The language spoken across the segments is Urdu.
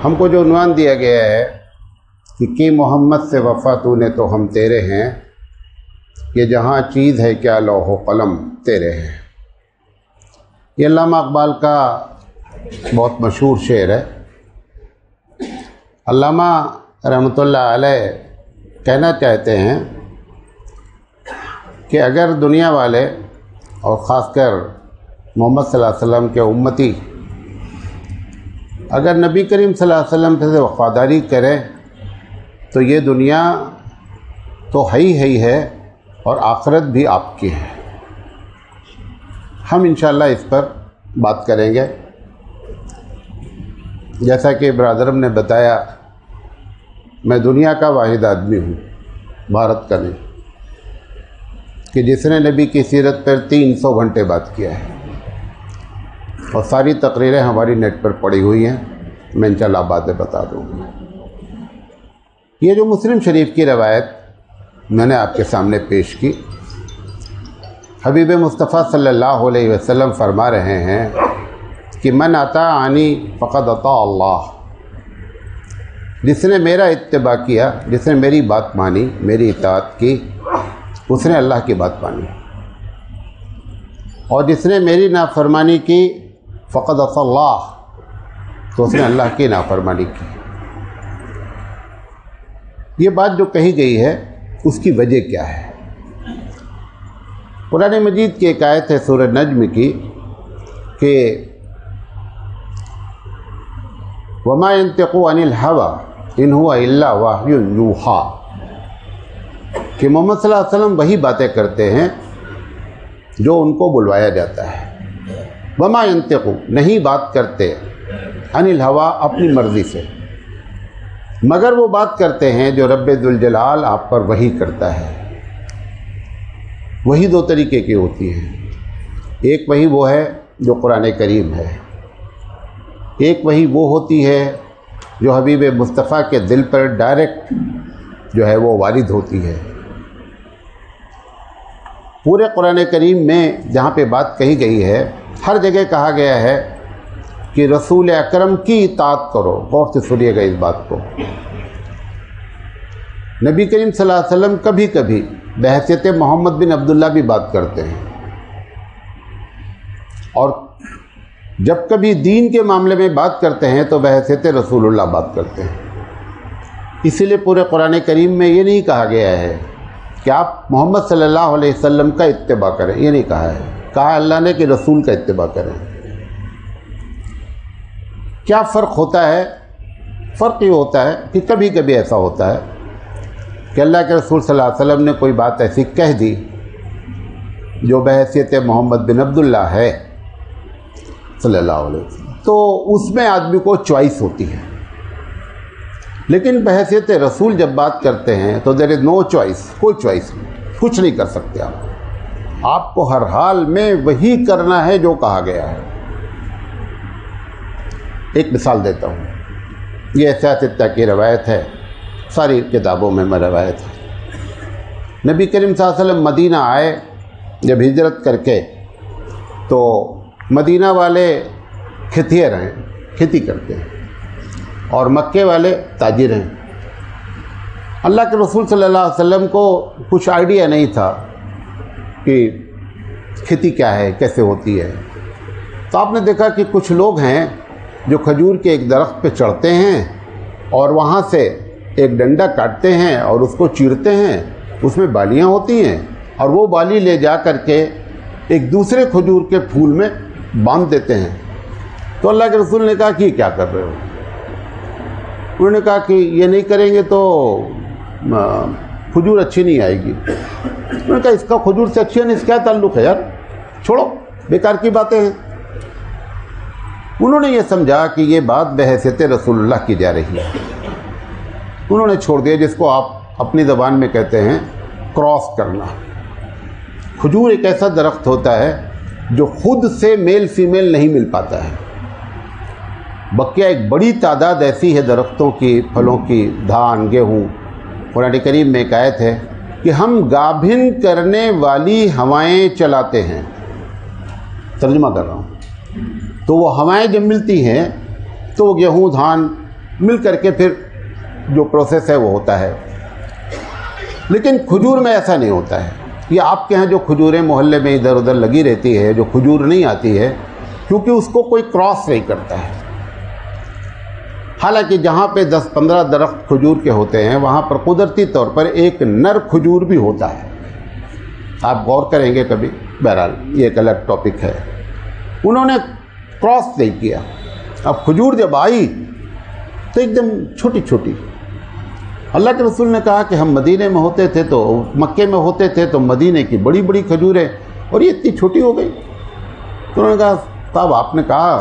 ہم کو جو عنوان دیا گیا ہے کہ محمد سے وفا تو نے تو ہم تیرے ہیں، یہ جہاں چیز ہے کیا لوح و قلم تیرے ہیں، یہ علامہ اقبال کا بہت مشہور شعر ہے۔ علامہ رحمۃ اللہ علیہ کہنا چاہتے ہیں کہ اگر دنیا والے اور خاص کر محمد صلی اللہ علیہ وسلم کے امتی اگر نبی کریم صلی اللہ علیہ وسلم سے وفاداری کریں تو یہ دنیا تو ہی ہے اور آخرت بھی آپ کی ہے۔ ہم انشاءاللہ اس پر بات کریں گے۔ جیسا کہ برادرم نے بتایا، میں دنیا کا واحد آدمی ہوں، بھارت کا نہیں، کہ جس نے نبی کی سیرت پر 300 گھنٹے بات کیا ہے، اور ساری تقریریں ہماری نیٹ پر پڑی ہوئی ہیں، میں انشاءاللہ باتیں بتا دوں گا۔ یہ جو مسلم شریف کی روایت میں نے آپ کے سامنے پیش کی، حبیب مصطفیٰ صلی اللہ علیہ وسلم فرما رہے ہیں کہ من اطاعنی فقد اطاع اللہ، جس نے میرا اتباع کیا، جس نے میری بات مانی، میری اطاعت کی، اس نے اللہ کی بات مانی، اور جس نے میری نافرمانی کی فقد عصى اللہ، تو اس نے اللہ کی نافرمانی کی۔ یہ بات جو کہی گئی ہے اس کی وجہ کیا ہے؟ قرآن مجید کی ایک آیت ہے سورہ نجم کی کہ وَمَا يَنْطِقُ عَنِ الْهَوَىٰ إِنْ هُوَ إِلَّا وَحْيٌ يُوحَىٰ، کہ محمد صلی اللہ علیہ وسلم وہی باتیں کرتے ہیں جو ان کو بلوایا جاتا ہے۔ وَمَا يَنْطِقُ، نہیں بات کرتے، عَنِ الْهَوَىٰ، اپنی مرضی سے، مگر وہ بات کرتے ہیں جو رب ذوالجلال آپ پر وحی کرتا ہے۔ وحی دو طریقے کی ہوتی ہے، ایک وحی وہ ہے جو قرآن کریم ہے، ایک وحی وہ ہوتی ہے جو حبیب مصطفیٰ کے دل پر ڈائریکٹ جو ہے وہ وارد ہوتی ہے۔ پورے قرآن کریم میں جہاں پہ بات کہی گئی ہے، ہر جگہ کہا گیا ہے کہ رسول اکرم کی اطاعت کرو۔ غور سے سنیے گا اس بات کو۔ نبی کریم صلی اللہ علیہ وسلم کبھی کبھی بحیثیت محمد بن عبداللہ بھی بات کرتے ہیں، اور جب کبھی دین کے معاملے میں بات کرتے ہیں تو بحیثیت رسول اللہ بات کرتے ہیں۔ اسی لیے پورے قرآن کریم میں یہ نہیں کہا گیا ہے کہ آپ محمد صلی اللہ علیہ وسلم کا اتباع کریں، یہ نہیں کہا ہے، کہا اللہ نے کہ رسول کا اتباع کریں۔ کیا فرق ہوتا ہے؟ فرق یہ ہوتا ہے کہ کبھی کبھی ایسا ہوتا ہے کہ اللہ کے رسول صلی اللہ علیہ وسلم نے کوئی بات ایسی کہہ دی جو بحیثیت محمد بن عبداللہ ہے صلی اللہ علیہ وسلم، تو اس میں آدمی کو چوائس ہوتی ہے، لیکن بحیثیت رسول جب بات کرتے ہیں تو دیر از نو چوائس، کوئی چوائس نہیں، کچھ نہیں کر سکتے آپ کو ہر حال میں وہی کرنا ہے جو کہا گیا ہے۔ ایک مثال دیتا ہوں، یہ سیاستہ کی روایت ہے، ساری کتابوں میں روایت ہے۔ نبی کریم صلی اللہ علیہ وسلم مدینہ آئے جب ہجرت کر کے، تو مدینہ والے کھتیر ہیں، کھیتی کرتے ہیں، اور مکے والے تاجر ہیں۔ اللہ کے رسول صلی اللہ علیہ وسلم کو کچھ آئیڈیا نہیں تھا کہ کھیتی کیا ہے، کیسے ہوتی ہے۔ تو آپ نے دیکھا کہ کچھ لوگ ہیں جو کھجور کے ایک درخت پہ چڑھتے ہیں اور وہاں سے ایک ڈنڈا کاٹتے ہیں اور اس کو چیرتے ہیں، اس میں بالیاں ہوتی ہیں، اور وہ بالی لے جا کر کے ایک دوسرے کھجور کے پھول میں باندھ دیتے ہیں۔ تو اللہ کے رسول نے کہا کہ کیا کر رہے ہو؟ انہوں نے کہا کہ یہ نہیں کریں گے تو کھجور اچھی نہیں آئے گی۔ انہوں نے کہا اس کا کھجور سے اچھی نہیں، اس کا تعلق ہے یار، چھوڑو، بیکار کی باتیں ہیں۔ انہوں نے یہ سمجھا کہ یہ بات بحیثیت رسول اللہ کی جا رہی ہے، انہوں نے چھوڑ دیا، جس کو آپ اپنی زبان میں کہتے ہیں کراس کرنا۔ کھجور ایک ایسا درخت ہوتا ہے جو خود سے میل فیمیل نہیں مل پاتا ہے، بقیہ ایک بڑی تعداد ایسی ہے درختوں کی، پھلوں کی، دھان، گیہوں۔ قرآن کریم میں ایک آیت ہے کہ ہم گابھن کرنے والی ہوائیں چلاتے ہیں، ترجمہ کر رہا ہوں، تو وہ ہوائیں جب ملتی ہیں تو وہ گیہوں، دھان مل کر کے پھر جو پروسیس ہے وہ ہوتا ہے. لیکن کھجور میں ایسا نہیں ہوتا ہے. یہ آپ کے ہاں جو کھجوریں محلے میں ادھر ادھر لگی رہتی ہے، جو کھجور نہیں آتی ہے، کیونکہ اس کو کوئی کراس نہیں کرتا ہے. حالانکہ جہاں پہ 10-15 درخت کھجور کے ہوتے ہیں وہاں پر قدرتی طور پر ایک نر کھجور بھی ہوتا ہے. آپ غور کریں گے کبھی. بہرحال یہ ایک الگ ٹاپک ہے. انہوں نے کراس نہیں کیا. اب کھجور جب آئی تو ایک دم چھوٹی چھوٹی. اللہ کے رسول نے کہا کہ ہم مدینے میں ہوتے تھے تو مکے میں ہوتے تھے تو مدینے کی بڑی بڑی کھجوریں اور یہ اتنی چھوٹی ہو گئی. تو انہوں نے کہا صاحب آپ نے کہا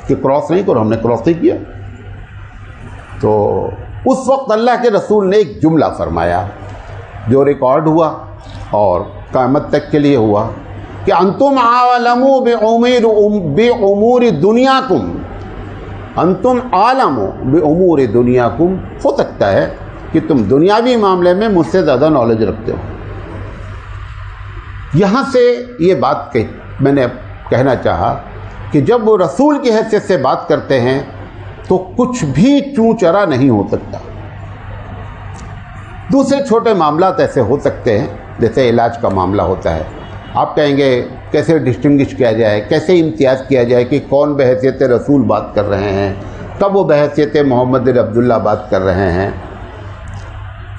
کہ کراس نہیں کرو، ہم نے کراس نہیں کیا. تو اس وقت اللہ کے رسول نے ایک جملہ فرمایا جو ریکارڈ ہوا اور قیامت تک کے لیے ہوا کہ انتم عالم بامور دنیاکم، انتم عالم بامور دنیاکم. ہو سکتا ہے کہ تم دنیاوی معاملے میں مجھ سے زیادہ نالج رکھتے ہو. یہاں سے یہ بات میں نے کہنا چاہا کہ جب وہ رسول کی حیثیت سے بات کرتے ہیں تو کچھ بھی چوں چرا نہیں ہو سکتا. دوسرے چھوٹے معاملات ایسے ہو سکتے ہیں جیسے علاج کا معاملہ ہوتا ہے. آپ کہیں گے کیسے ڈسٹنگش کیا جائے، کیسے امتیاز کیا جائے کہ کون بحیثیت رسول بات کر رہے ہیں، کب وہ بحیثیت محمد عبداللہ بات کر رہے ہیں.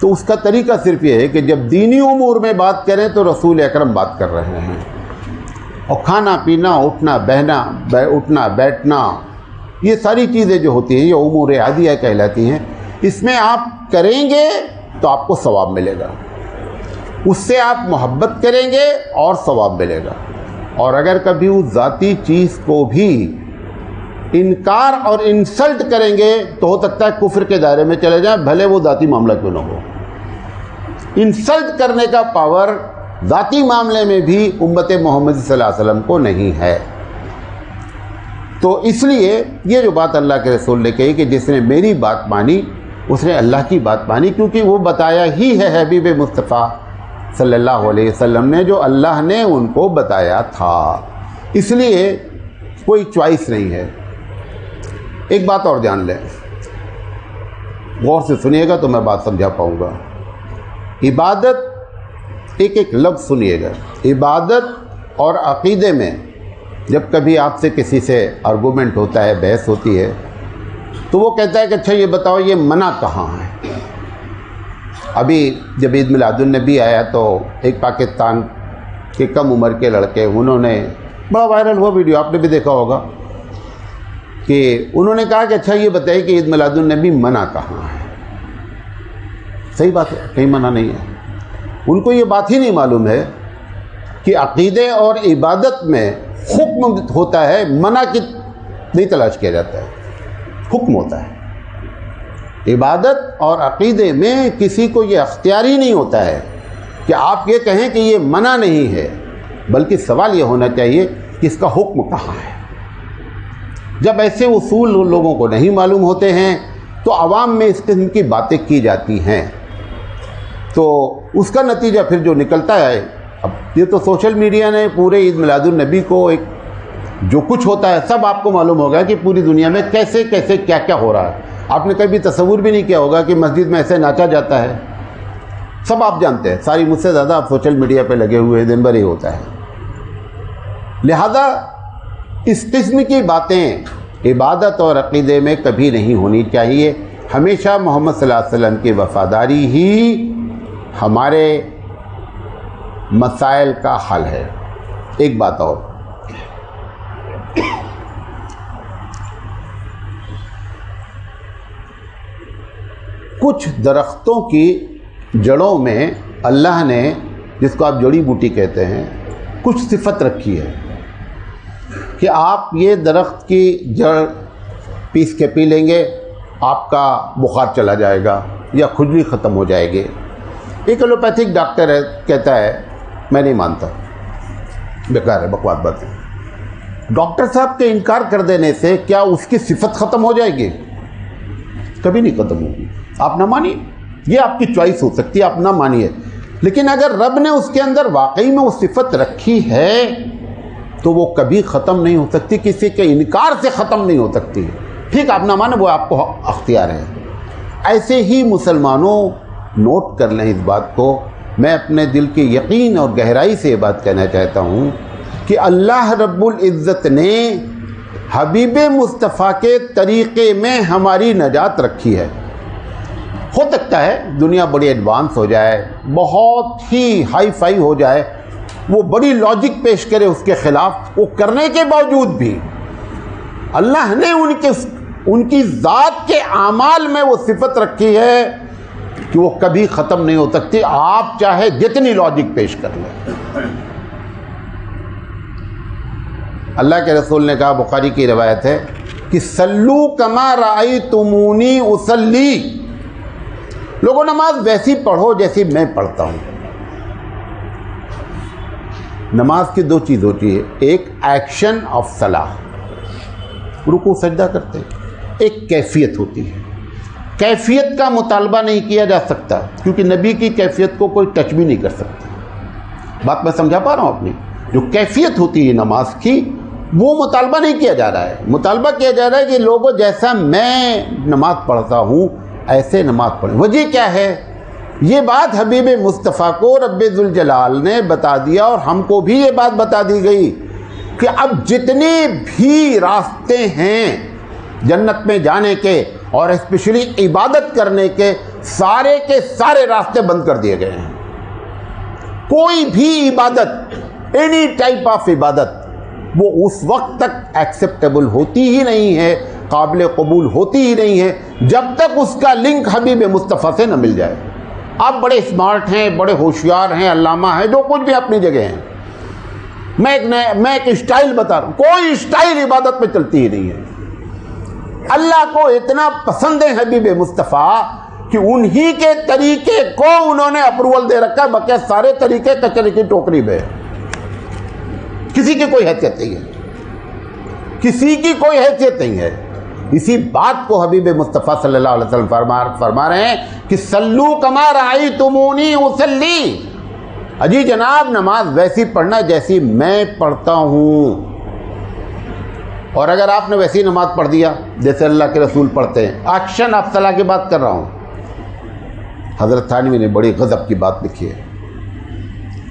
تو اس کا طریقہ صرف یہ ہے کہ جب دینی امور میں بات کریں تو رسول اکرم بات کر رہے ہیں. اور کھانا پینا، اٹھنا بہنا، اٹھنا بیٹھنا، یہ ساری چیزیں جو ہوتی ہیں یہ امور عادیہ کہلاتی ہیں. اس میں آپ کریں گے تو آپ کو ثواب ملے گا، اس سے آپ محبت کریں گے اور ثواب ملے گا. اور اگر کبھی اس ذاتی چیز کو بھی انکار اور انسلٹ کریں گے تو ہو سکتا ہے کفر کے دائرے میں چلے جائیں، بھلے وہ ذاتی معاملہ کیوں نہ ہو. انسلٹ کرنے کا پاور ذاتی معاملے میں بھی امت محمد صلی اللہ علیہ وسلم کو نہیں ہے. تو اس لیے یہ جو بات اللہ کے رسول نے کہی کہ جس نے میری بات مانی اس نے اللہ کی بات مانی، کیونکہ وہ بتایا ہی ہے حبیب مصطفیٰ صلی اللہ علیہ وسلم نے جو اللہ نے ان کو بتایا تھا. اس لیے کوئی چوائس نہیں ہے. ایک بات اور جان لیں، غور سے سنیے گا تو میں بات سمجھا پاؤں گا. عبادت، ایک ایک لفظ سنیے گا. عبادت اور عقیدے میں جب کبھی آپ سے کسی سے آرگومنٹ ہوتا ہے، بحث ہوتی ہے، تو وہ کہتا ہے کہ اچھا یہ بتاؤ یہ منع کہاں ہے. ابھی جب عید میلاد النبی آیا تو ایک پاکستان کے کم عمر کے لڑکے، انہوں نے بڑا وائرل ہوا ویڈیو، آپ نے بھی دیکھا ہوگا، کہ انہوں نے کہا کہ اچھا یہ بتائیے کہ عید میلاد النبی منع کہاں ہے. صحیح بات ہے، کہیں منع نہیں ہے. ان کو یہ بات ہی نہیں معلوم ہے کہ عقیدے اور عبادت میں حکم ہوتا ہے، منع کی نہیں تلاش کیا جاتا ہے، حکم ہوتا ہے. عبادت اور عقیدے میں کسی کو یہ اختیاری نہیں ہوتا ہے کہ آپ یہ کہیں کہ یہ منع نہیں ہے، بلکہ سوال یہ ہونا چاہیے کہ اس کا حکم کہاں ہے. جب ایسے اصول لوگوں کو نہیں معلوم ہوتے ہیں تو عوام میں اس قسم کی باتیں کی جاتی ہیں، تو اس کا نتیجہ پھر جو نکلتا ہے، اب یہ تو سوشل میڈیا نے پورے عید میلاد النبی کو ایک جو کچھ ہوتا ہے سب آپ کو معلوم ہوگا کہ پوری دنیا میں کیسے کیسے کیا کیا ہو رہا ہے. آپ نے کبھی تصور بھی نہیں کیا ہوگا کہ مسجد میں ایسے ناچا جاتا ہے. سب آپ جانتے ہیں، ساری مجھ سے زیادہ آپ سوشل میڈیا پہ لگے ہوئے دن بھر ہی ہوتا ہے. لہذا اس قسم کی باتیں عبادت اور عقیدے میں کبھی نہیں ہونی چاہیے. ہمیشہ محمد صلی اللہ علیہ وسلم کی وفاداری ہی ہمارے مسائل کا حل ہے. ایک بات اور، کچھ درختوں کی جڑوں میں اللہ نے، جس کو آپ جڑی بوٹی کہتے ہیں، کچھ صفت رکھی ہے کہ آپ یہ درخت کی جڑ پیس کے پی لیں گے آپ کا بخار چلا جائے گا یا کھجلی ختم ہو جائے گی. ایک ایلوپیتھک ڈاکٹر ہے، کہتا ہے میں نہیں مانتا، بیکار ہے، بکواس بات ہے. ڈاکٹر صاحب کے انکار کر دینے سے کیا اس کی صفت ختم ہو جائے گی؟ کبھی نہیں ختم ہوگی. آپ نہ مانیے، یہ آپ کی چوائس ہو سکتی ہے، آپ نہ مانیے. لیکن اگر رب نے اس کے اندر واقعی میں وہ صفت رکھی ہے تو وہ کبھی ختم نہیں ہو سکتی، کسی کے انکار سے ختم نہیں ہو سکتی. ٹھیک آپ نہ مانے وہ آپ کو اختیار ہے. ایسے ہی مسلمانوں نوٹ کر لیں اس بات کو. میں اپنے دل کے یقین اور گہرائی سے یہ بات کہنا چاہتا ہوں کہ اللہ رب العزت نے حبیب مصطفیٰ کے طریقے میں ہماری نجات رکھی ہے. ہو سکتا ہے دنیا بڑی ایڈوانس ہو جائے, بہت ہی ہائی فائی ہو جائے, وہ بڑی لاجک پیش کرے اس کے خلاف, وہ کرنے کے باوجود بھی اللہ نے ان کی ذات کے اعمال میں وہ صفت رکھی ہے کہ وہ کبھی ختم نہیں ہو سکتی, آپ چاہے جتنی لاجک پیش کر لیں. اللہ کے رسول نے کہا, بخاری کی روایت ہے کہ سلو کما رأیتمونی اصلی, لوگوں نماز ویسی پڑھو جیسی میں پڑھتا ہوں. نماز کی دو چیز ہوتی ہے, ایک ایکشن آف صلاح, رکوع سجدہ کرتے, ایک کیفیت ہوتی ہے. کیفیت کا مطالبہ نہیں کیا جا سکتا کیونکہ نبی کی کیفیت کو کوئی ٹچ بھی نہیں کر سکتا. بات میں سمجھا پا رہا ہوں اپنی. جو کیفیت ہوتی ہے نماز کی وہ مطالبہ نہیں کیا جا رہا ہے. مطالبہ کیا جا رہا ہے کہ لوگوں جیسا میں نماز پڑھتا ہوں ایسے نماز پڑھیں. وجہ کیا ہے؟ یہ بات حبیب مصطفیٰ کو رب ذوالجلال نے بتا دیا اور ہم کو بھی یہ بات بتا دی گئی کہ اب جتنے بھی راستے ہیں جنت میں جانے کے اور اسپیشلی عبادت کرنے کے سارے راستے بند کر دیے گئے ہیں. کوئی بھی عبادت, اینی ٹائپ آف عبادت, وہ اس وقت تک ایکسیپٹیبل ہوتی ہی نہیں ہے, قابل قبول ہوتی ہی نہیں ہے جب تک اس کا لنک حبیب مصطفیٰ سے نہ مل جائے. آپ بڑے اسمارٹ ہیں, بڑے ہوشیار ہیں, علامہ ہیں, جو کچھ بھی اپنی جگہ ہیں. میں ایک اسٹائل بتا رہا ہوں, کوئی اسٹائل عبادت میں چلتی ہی نہیں ہے. اللہ کو اتنا پسند ہے حبیب مصطفیٰ کہ انہی کے طریقے کو انہوں نے اپروول دے رکھا ہے, بقیہ سارے طریقے کچرے کی ٹوکری میں. کسی کی کوئی حیثیت نہیں ہے, کسی کی کوئی حیثیت نہیں ہے. اسی بات کو حبیب مصطفیٰ صلی اللہ علیہ وسلم فرما رہے ہیں کہ سلو کما رأیتمونی اصلی. اجی جناب, نماز ویسی پڑھنا جیسی میں پڑھتا ہوں. اور اگر آپ نے ویسی نماز پڑھ دیا جیسے اللہ کے رسول پڑھتے ہیں, ایکشن آف صلاح کی بات کر رہا ہوں. حضرت تھانوی نے بڑی غضب کی بات لکھی ہے.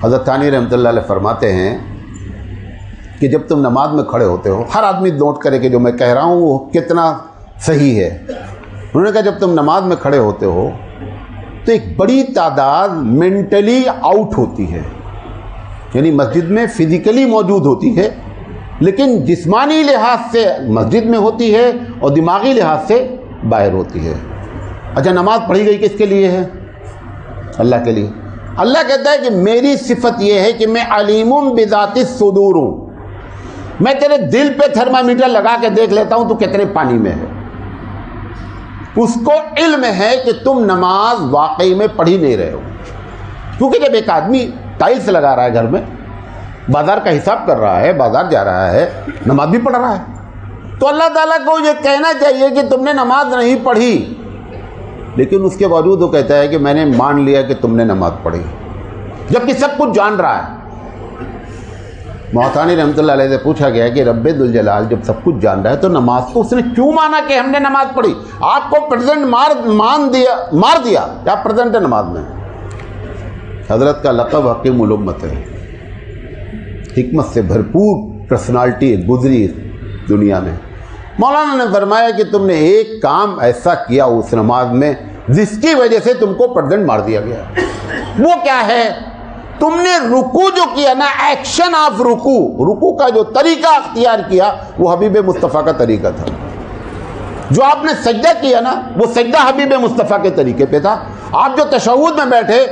حضرت تھانوی رحمۃ اللہ علیہ فرماتے ہیں کہ جب تم نماز میں کھڑے ہوتے ہو, ہر آدمی نوٹ کرے کہ جو میں کہہ رہا ہوں وہ کتنا صحیح ہے. انہوں نے کہا جب تم نماز میں کھڑے ہوتے ہو تو ایک بڑی تعداد مینٹلی آؤٹ ہوتی ہے, یعنی مسجد میں فزیکلی موجود ہوتی ہے لیکن جسمانی لحاظ سے مسجد میں ہوتی ہے اور دماغی لحاظ سے باہر ہوتی ہے. اچھا, نماز پڑھی گئی کس کے لیے ہے؟ اللہ کے لیے. اللہ کہتا ہے کہ میری صفت یہ ہے کہ میں علیم بذات الصدور ہوں. میں تیرے دل پہ تھرمامیٹر لگا کے دیکھ لیتا ہوں تو کتنے پانی میں ہے. اس کو علم ہے کہ تم نماز واقعی میں پڑھی نہیں رہے ہو. کیونکہ جب ایک آدمی ٹائلز لگا رہا ہے گھر میں, بازار کا حساب کر رہا ہے, بازار جا رہا ہے, نماز بھی پڑھ رہا ہے, تو اللہ تعالیٰ کو یہ کہنا چاہیے کہ تم نے نماز نہیں پڑھی, لیکن اس کے باوجود وہ کہتا ہے کہ میں نے مان لیا کہ تم نے نماز پڑھی, جبکہ سب کچھ جان رہا ہے. محتانی رحمۃ اللہ علیہ سے پوچھا گیا کہ رب ذوالجلال جب سب کچھ جان رہا ہے تو نماز کو اس نے کیوں مانا کہ ہم نے نماز پڑھی؟ آپ کو پریزنٹ مار دیا, کیا پریزنٹ ہے نماز میں؟ حضرت کا لقب حکیم الامت ہے, حکمت سے بھرپور پرسنالٹی گزری دنیا میں. مولانا نے فرمایا کہ تم نے ایک کام ایسا کیا اس نماز میں جس کی وجہ سے تم کو پریزنٹ مار دیا گیا. وہ کیا ہے؟ تم نے رکوع جو کیا نا, ایکشن آف رکوع کا جو طریقہ اختیار کیا وہ حبیب مصطفیٰ کا طریقہ تھا. جو آپ نے سجدہ کیا نا وہ سجدہ حبیب مصطفیٰ کے طریقے پہ تھا. آپ جو تشہد میں بیٹھے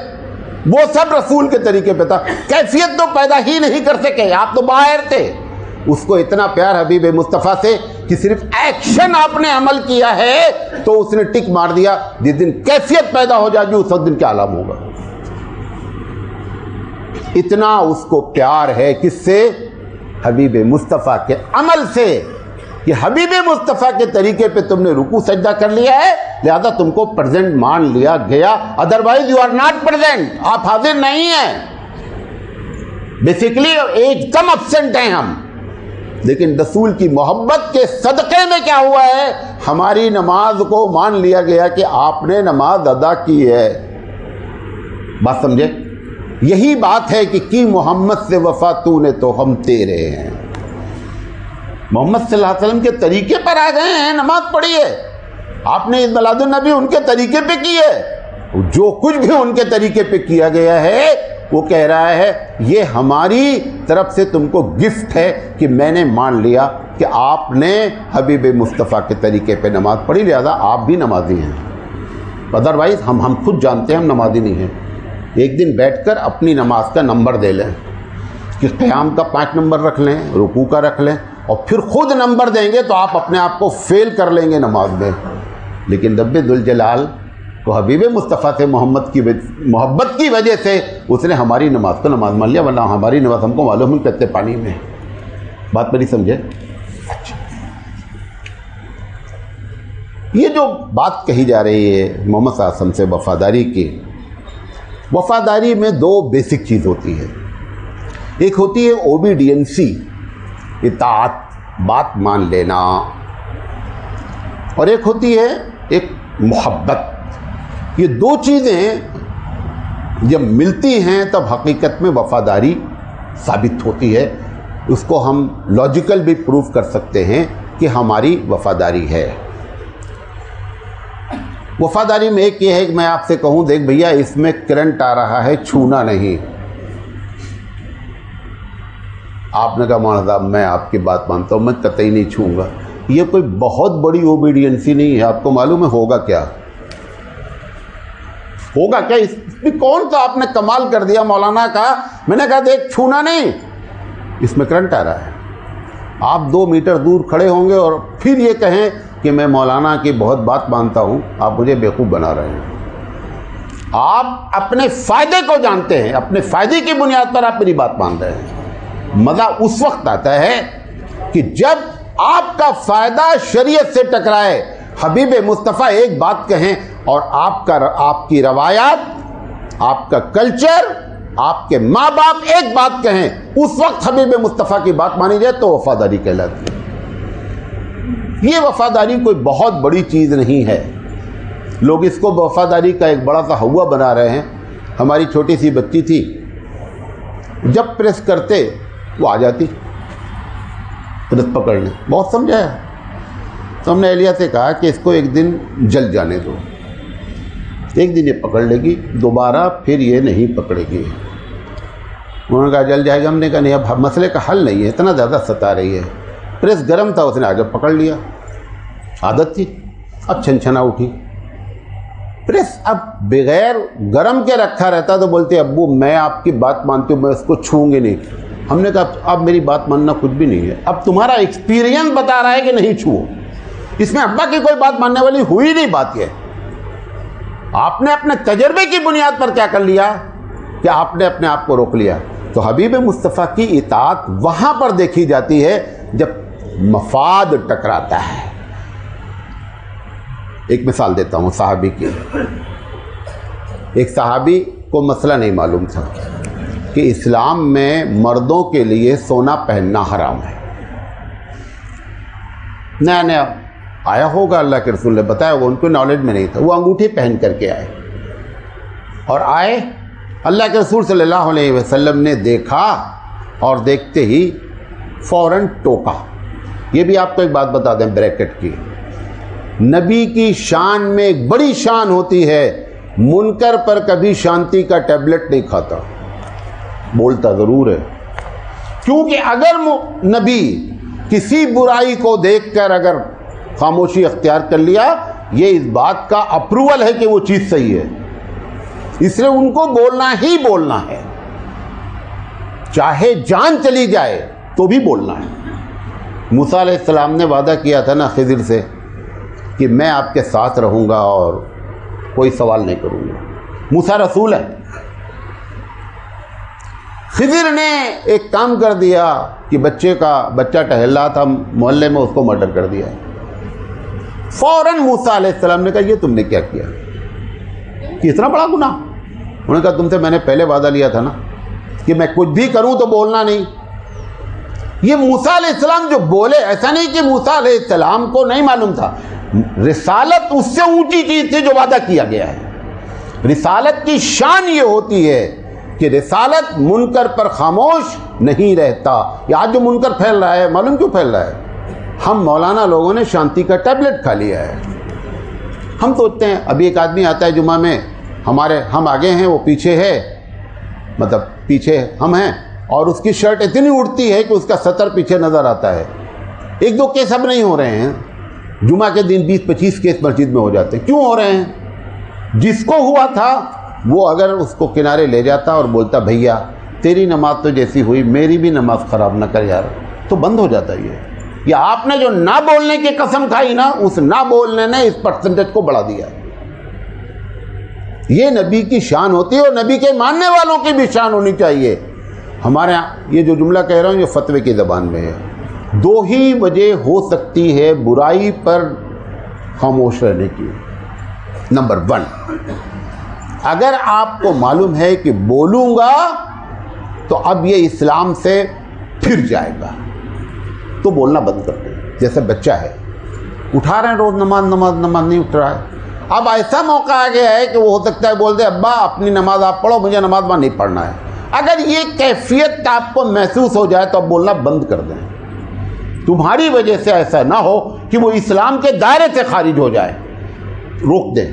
وہ سب رسول کے طریقے پہ تھا. کیفیت تو پیدا ہی نہیں کر سکے, آپ تو باہر تھے. اس کو اتنا پیار حبیب مصطفیٰ سے کہ صرف ایکشن آپ نے عمل کیا ہے تو اس نے ٹک مار دیا. جس دن کیفیت پیدا ہو جائے گی اس دن کیا عالم ہوگا. اتنا اس کو پیار ہے کس سے؟ حبیب مصطفیٰ کے عمل سے, کہ حبیب مصطفیٰ کے طریقے پہ تم نے رکوع سجدہ کر لیا ہے لہذا تم کو پریزنٹ مان لیا گیا. Otherwise you are not present, آپ حاضر نہیں ہیں. بیسیکلی ایک دم ابسنٹ ہیں ہم. لیکن رسول کی محبت کے صدقے میں کیا ہوا ہے, ہماری نماز کو مان لیا گیا کہ آپ نے نماز ادا کی ہے. بات سمجھے؟ یہی بات ہے کہ کی محمد سے وفا تو نے تو ہم تیرے ہیں. محمد صلی اللہ علیہ وسلم کے طریقے پر آ گئے ہیں, نماز پڑھی ہے آپ نے. عید میلاد النبی ان کے طریقے پہ کی ہے. جو کچھ بھی ان کے طریقے پہ کیا گیا ہے وہ کہہ رہا ہے یہ ہماری طرف سے تم کو گفٹ ہے کہ میں نے مان لیا کہ آپ نے حبیب مصطفیٰ کے طریقے پہ نماز پڑھی, لہذا آپ بھی نمازی ہیں. ادروائز ہم خود جانتے ہیں ہم نمازی نہیں ہیں. ایک دن بیٹھ کر اپنی نماز کا نمبر دے لیں کہ قیام کا 5 نمبر رکھ لیں, رکوع کا رکھ لیں, اور پھر خود نمبر دیں گے تو آپ اپنے آپ کو فیل کر لیں گے نماز میں. لیکن رب ذوالجلال کو حبیب مصطفیٰ سے محبت کی وجہ سے اس نے ہماری نماز کو نماز مان لیا, ورنہ ہماری نماز ہم کو معلوم ہے کتنے پانی میں. بات میری سمجھے؟ اچھا, یہ جو بات کہی جا رہی ہے محمد صلی اللہ علیہ وسلم سے وفاداری کی, وفاداری میں 2 بیسک چیز ہوتی ہے. ایک ہوتی ہے اوبیڈینسی, اطاعت, بات مان لینا, اور ایک ہوتی ہے ایک محبت. یہ 2 چیزیں جب ملتی ہیں تب حقیقت میں وفاداری ثابت ہوتی ہے. اس کو ہم لاجیکل بھی پروف کر سکتے ہیں کہ ہماری وفاداری ہے. وفاداری میں ایک یہ ہے کہ میں آپ سے کہوں دیکھ بھیا اس میں کرنٹ آ رہا ہے, چھونا نہیں. آپ نے کہا مولانا صاحب میں آپ کی بات مانتا ہوں, میں قطعی نہیں چھوؤں گا. یہ کوئی بہت بڑی اوبیڈینسی نہیں ہے. آپ کو معلوم ہے ہوگا کیا؟ ہوگا کیا؟ اس میں کون سا آپ نے کمال کر دیا مولانا کا. میں نے کہا دیکھ چھونا نہیں, اس میں کرنٹ آ رہا ہے. آپ 2 میٹر دور کھڑے ہوں گے اور پھر یہ کہیں کہ میں مولانا کی بہت بات مانتا ہوں, آپ مجھے بیوقوف بنا رہے ہیں. آپ اپنے فائدے کو جانتے ہیں, اپنے فائدے کی بنیاد پر آپ میری بات مان رہے ہیں. مزہ اس وقت آتا ہے کہ جب آپ کا فائدہ شریعت سے ٹکرائے. حبیب مصطفیٰ ایک بات کہیں اور آپ کی روایات, آپ کا کلچر, آپ کے ماں باپ ایک بات کہیں, اس وقت حبیب مصطفیٰ کی بات مانی جائے تو وفاداری کہلاتی ہے. یہ وفاداری کوئی بہت بڑی چیز نہیں ہے. لوگ اس کو وفاداری کا ایک بڑا سا ہوا بنا رہے ہیں. ہماری چھوٹی سی بچی تھی, جب پریس کرتے وہ آ جاتی پریس پکڑنے. بہت سمجھایا تو ہم نے اہلیہ سے کہا کہ اس کو ایک دن جل جانے دو, ایک دن یہ پکڑ لے گی, دوبارہ پھر یہ نہیں پکڑے گی. انہوں نے کہا جل جائے گا. ہم نے کہا نہیں, اب مسئلے کا حل نہیں ہے, اتنا زیادہ ستا رہی ہے. پریس گرم تھا, اس نے آگے پکڑ لیا, عادت تھی. اب چھنچھنا اٹھی. پریس اب بغیر گرم کے رکھا رہتا تو بولتے ابو میں آپ کی بات مانتی ہوں, میں اس کو چھوؤں گی نہیں. ہم نے کہا اب میری بات ماننا کچھ بھی نہیں ہے, اب تمہارا ایکسپیرینس بتا رہا ہے کہ نہیں چھوؤ. اس میں ابا کی کوئی بات ماننے والی ہوئی نہیں. بات یہ آپ نے اپنے تجربے کی بنیاد پر کیا کر لیا کہ آپ نے اپنے آپ کو روک لیا. تو حبیب مصطفیٰ کی اطاعت وہاں پر دیکھی جاتی ہے جب مفاد ٹکراتا ہے. ایک مثال دیتا ہوں صحابی کی. ایک صحابی کو مسئلہ نہیں معلوم تھا کہ اسلام میں مردوں کے لیے سونا پہننا حرام ہے. نیا نیا آیا ہوگا, اللہ کے رسول نے بتایا ہوگا, ان کو نالج میں نہیں تھا. وہ انگوٹھی پہن کر کے آئے اور آئے, اللہ کے رسول صلی اللہ علیہ وسلم نے دیکھا اور دیکھتے ہی فوراً ٹوکا. یہ بھی آپ کو ایک بات بتا دیں بریکٹ کی, نبی کی شان میں ایک بڑی شان ہوتی ہے, منکر پر کبھی شانتی کا ٹیبلٹ نہیں کھاتا. بولتا ضرور ہے, کیونکہ اگر نبی کسی برائی کو دیکھ کر اگر خاموشی اختیار کر لیا, یہ اس بات کا اپروول ہے کہ وہ چیز صحیح ہے, اس لیے ان کو بولنا ہی بولنا ہے, چاہے جان چلی جائے تو بھی بولنا ہے. موسیٰ علیہ السلام نے وعدہ کیا تھا نا خضر سے کہ میں آپ کے ساتھ رہوں گا اور کوئی سوال نہیں کروں گا. موسیٰ رسول ہے. خضر نے ایک کام کر دیا کہ بچہ ٹہل رہا تھا محلے میں, اس کو مرڈر کر دیا. فوراً موسیٰ علیہ السلام نے کہا یہ تم نے کیا کیا, کہ اتنا بڑا گناہ. انہوں نے کہا تم سے میں نے پہلے وعدہ لیا تھا نا کہ میں کچھ بھی کروں تو بولنا نہیں. یہ موسیٰ علیہ السلام جو بولے, ایسا نہیں کہ موسیٰ علیہ السلام کو نہیں معلوم تھا, رسالت اس سے اونچی چیز تھی جو وعدہ کیا گیا ہے. رسالت کی شان یہ ہوتی ہے کہ رسالت منکر پر خاموش نہیں رہتا. یہ آج جو منکر پھیل رہا ہے معلوم کیوں پھیل رہا ہے؟ ہم مولانا لوگوں نے شانتی کا ٹیبلٹ کھا لیا ہے. ہم سوچتے ہیں ابھی ایک آدمی آتا ہے جمعہ میں, ہم آگے ہیں وہ پیچھے ہے, مطلب پیچھے ہم ہیں, اور اس کی شرٹ اتنی اڑتی ہے کہ اس کا سطر پیچھے نظر آتا ہے. ایک دو کیس اب نہیں ہو رہے ہیں, جمعہ کے دن 20-25 کیس مسجد میں ہو جاتے ہیں. کیوں ہو رہے ہیں؟ جس کو ہوا تھا وہ اگر اس کو کنارے لے جاتا اور بولتا بھیا تیری نماز تو جیسی ہوئی میری بھی نماز خراب نہ کر یار, تو بند ہو جاتا ہے. یہ آپ نے جو نہ بولنے کی قسم کھائی نا, اس نہ بولنے نے اس پرسنٹیج کو بڑھا دیا. یہ نبی کی شان ہوتی ہے اور نبی کے ماننے والوں کی بھی شان ہونی چاہیے. ہمارے یہاں یہ جو جملہ کہہ رہا ہوں یہ فتوے کی زبان میں ہے. 2 ہی وجہ ہو سکتی ہے برائی پر خاموش رہنے کی. نمبر 1, اگر آپ کو معلوم ہے کہ بولوں گا تو اب یہ اسلام سے پھر جائے گا, تو بولنا بند کر دیں. جیسے بچہ ہے, اٹھا رہے ہیں روز نماز نہیں اٹھ رہا ہے. اب ایسا موقع آ گیا ہے کہ وہ ہو سکتا ہے بول دے ابا اپنی نماز آپ پڑھو, مجھے نماز وہاں نہیں پڑھنا ہے. اگر یہ کیفیت آپ کو محسوس ہو جائے تو اب بولنا بند کر دیں. تمہاری وجہ سے ایسا نہ ہو کہ وہ اسلام کے دائرے سے خارج ہو جائے, روک دیں.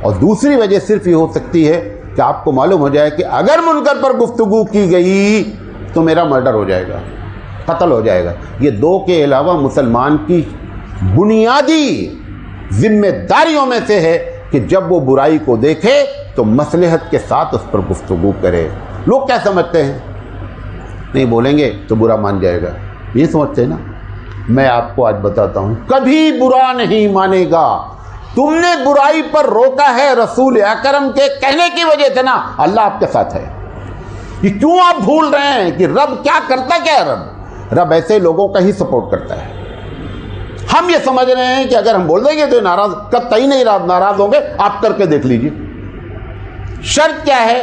اور دوسری وجہ صرف یہ ہو سکتی ہے کہ آپ کو معلوم ہو جائے کہ اگر منکر پر گفتگو کی گئی تو میرا مرڈر ہو جائے گا, قتل ہو جائے گا. یہ 2 کے علاوہ مسلمان کی بنیادی ذمہ داریوں میں سے ہے کہ جب وہ برائی کو دیکھے تو مصلحت کے ساتھ اس پر گفتگو کرے. لوگ کیا سمجھتے ہیں, نہیں بولیں گے تو برا مان جائے گا, یہ سمجھتے ہیں نا. میں آپ کو آج بتاتا ہوں, کبھی برا نہیں مانے گا. تم نے برائی پر روکا ہے رسول اکرم کے کہنے کی وجہ سے نا, اللہ آپ کے ساتھ ہے. یہ کیوں آپ بھول رہے ہیں کہ رب کیا کرتا کیا ہے؟ رب ایسے لوگوں کا ہی سپورٹ کرتا ہے. ہم یہ سمجھ رہے ہیں کہ اگر ہم بول دیں گے تو ناراض قطعی نہیں ناراض ہوں گے. آپ کر کے دیکھ لیجئے. شرط کیا ہے؟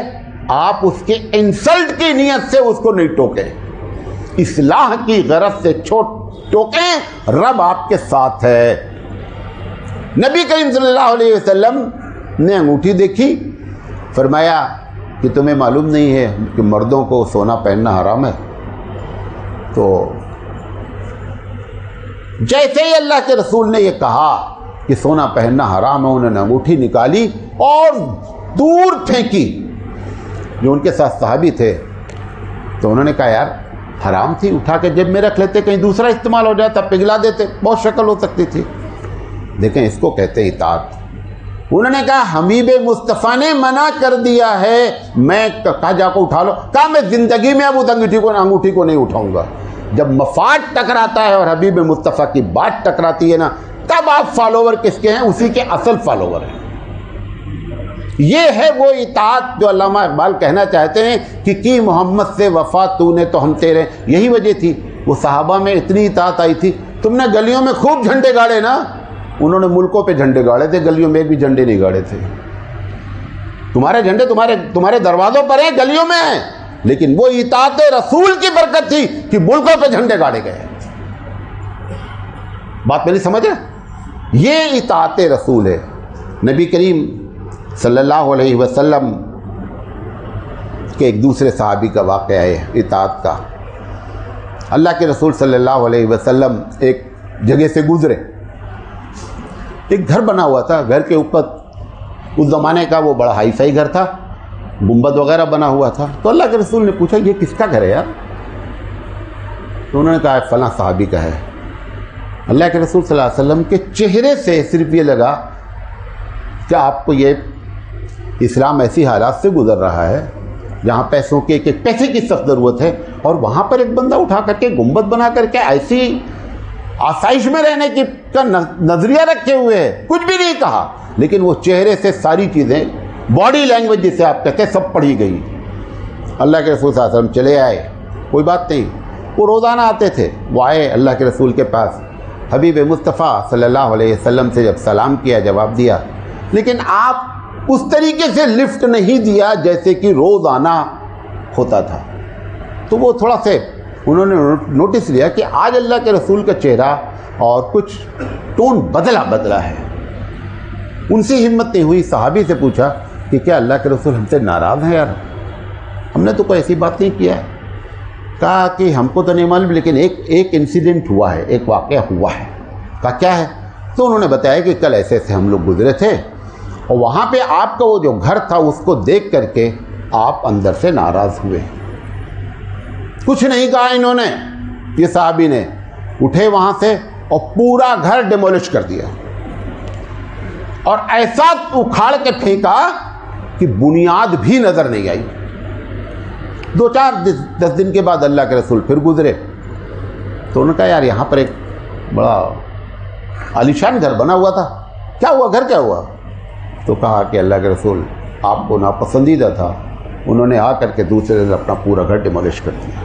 آپ اس کے انسلٹ کی نیت سے اس کو نہیں ٹوکیں, اصلاح کی غرض سے ٹوکیں. رب آپ کے ساتھ ہے. نبی کریم صلی اللہ علیہ وسلم نے انگوٹھی دیکھی, فرمایا کہ تمہیں معلوم نہیں ہے کہ مردوں کو سونا پہننا حرام ہے. تو جیسے ہی اللہ کے رسول نے یہ کہا کہ سونا پہننا حرام ہے, انہوں نے انگوٹھی نکالی اور دور پھینکی. جو ان کے ساتھ صحابی تھے تو انہوں نے کہا یار حرام تھی, اٹھا کے جیب میں رکھ لیتے, کہیں دوسرا استعمال ہو جاتا, پگھلا دیتے, بہت شکل ہو سکتی تھی. دیکھیں اس کو کہتے اطاعت. انہوں نے کہا حبیب مصطفیٰ نے منع کر دیا ہے, میں کہا جا کو اٹھا لو. کہا میں زندگی میں اب اس انگوٹھی کو نہیں اٹھاؤں گا. جب مفاد ٹکراتا ہے اور حبیب مصطفیٰ کی بات ٹکراتی ہے نا, تب آپ فالوور کس کے ہیں؟ اسی کے اصل فالوور ہیں. یہ ہے وہ اطاعت جو علامہ اقبال کہنا چاہتے ہیں کہ کی محمد سے وفا تو نے تو ہم تیرے. یہی وجہ تھی وہ صحابہ میں اتنی اطاعت آئی تھی. تم نے گلیوں میں خوب جھنڈے گاڑے نا, انہوں نے ملکوں پہ جھنڈے گاڑے تھے, گلیوں میں ایک بھی جھنڈے نہیں گاڑے تھے. تمہارے جھنڈے تمہارے دروازوں پر ہیں, گلیوں میں ہیں, لیکن وہ اطاعت رسول کی برکت تھی کہ ملکوں پہ جھنڈے گاڑے گئے. بات میری سمجھ ہے؟ یہ اطاعت رسول ہے. نبی کریم صلی اللہ علیہ وسلم کے ایک دوسرے صحابی کا واقعہ ہے اطاعت کا. اللہ کے رسول صلی اللہ علیہ وسلم ایک جگہ سے گزرے, ایک گھر بنا ہوا تھا. گھر کے اوپر اس زمانے کا وہ بڑا ہائی فائی گھر تھا, گنبد وغیرہ بنا ہوا تھا. تو اللہ کے رسول نے پوچھا یہ کس کا گھر ہے یار؟ تو انہوں نے کہا فلاں صحابی کا ہے. اللہ کے رسول صلی اللہ علیہ وسلم کے چہرے سے صرف یہ لگا کہ آپ کو یہ اسلام ایسی حالات سے گزر رہا ہے جہاں پیسوں کے ایک پیسے کی سخت ضرورت ہے, اور وہاں پر ایک بندہ اٹھا کر کے گنبد بنا کر کے ایسی آسائش میں رہنے کی کا نظریہ رکھے ہوئے ہے. کچھ بھی نہیں کہا, لیکن وہ چہرے سے ساری چیزیں, باڈی لینگویج جسے آپ کہتے ہیں, سب پڑھی گئی. اللہ کے رسول صلی اللہ علیہ وسلم چلے آئے, کوئی بات نہیں. وہ روزانہ آتے تھے, وہ آئے اللہ کے رسول کے پاس. حبیب مصطفیٰ صلی اللہ علیہ وسلم سے جب سلام کیا, جواب دیا, لیکن آپ اس طریقے سے لفٹ نہیں دیا جیسے کہ روزانہ ہوتا تھا. تو وہ تھوڑا سے انہوں نے نوٹس لیا کہ آج اللہ کے رسول کا چہرہ اور کچھ ٹون بدلا ہے. ان سے ہمت نہیں ہوئی, صحابی سے پوچھا کہ کیا اللہ کے رسول ہم سے ناراض ہیں یار؟ ہم نے تو کوئی ایسی بات نہیں کیا ہے. کہا کہ ہم کو تو نہیں معلوم, لیکن ایک انسیڈنٹ ہوا ہے, ایک واقعہ ہوا ہے. کہا کیا ہے؟ تو انہوں نے بتایا کہ کل ایسے ہم لوگ گزرے تھے اور وہاں پہ آپ کا وہ جو گھر تھا اس کو دیکھ کر کے آپ اندر سے ناراض ہوئے. کچھ نہیں کہا انہوں نے, یہ صحابی نے اٹھے وہاں سے اور پورا گھر ڈیمولش کر دیا اور ایسا اکھاڑ کے پھینکا کہ بنیاد بھی نظر نہیں آئی. 2-4 دن کے بعد اللہ کے رسول پھر گزرے تو انہوں نے کہا یار یہاں پر ایک بڑا عالیشان گھر بنا ہوا تھا, کیا ہوا, گھر کیا ہوا؟ تو کہا کہ اللہ کے رسول آپ کو ناپسندیدہ تھا, انہوں نے آ کر کے دوسرے دن اپنا پورا گھر ڈیمولش کر دیا.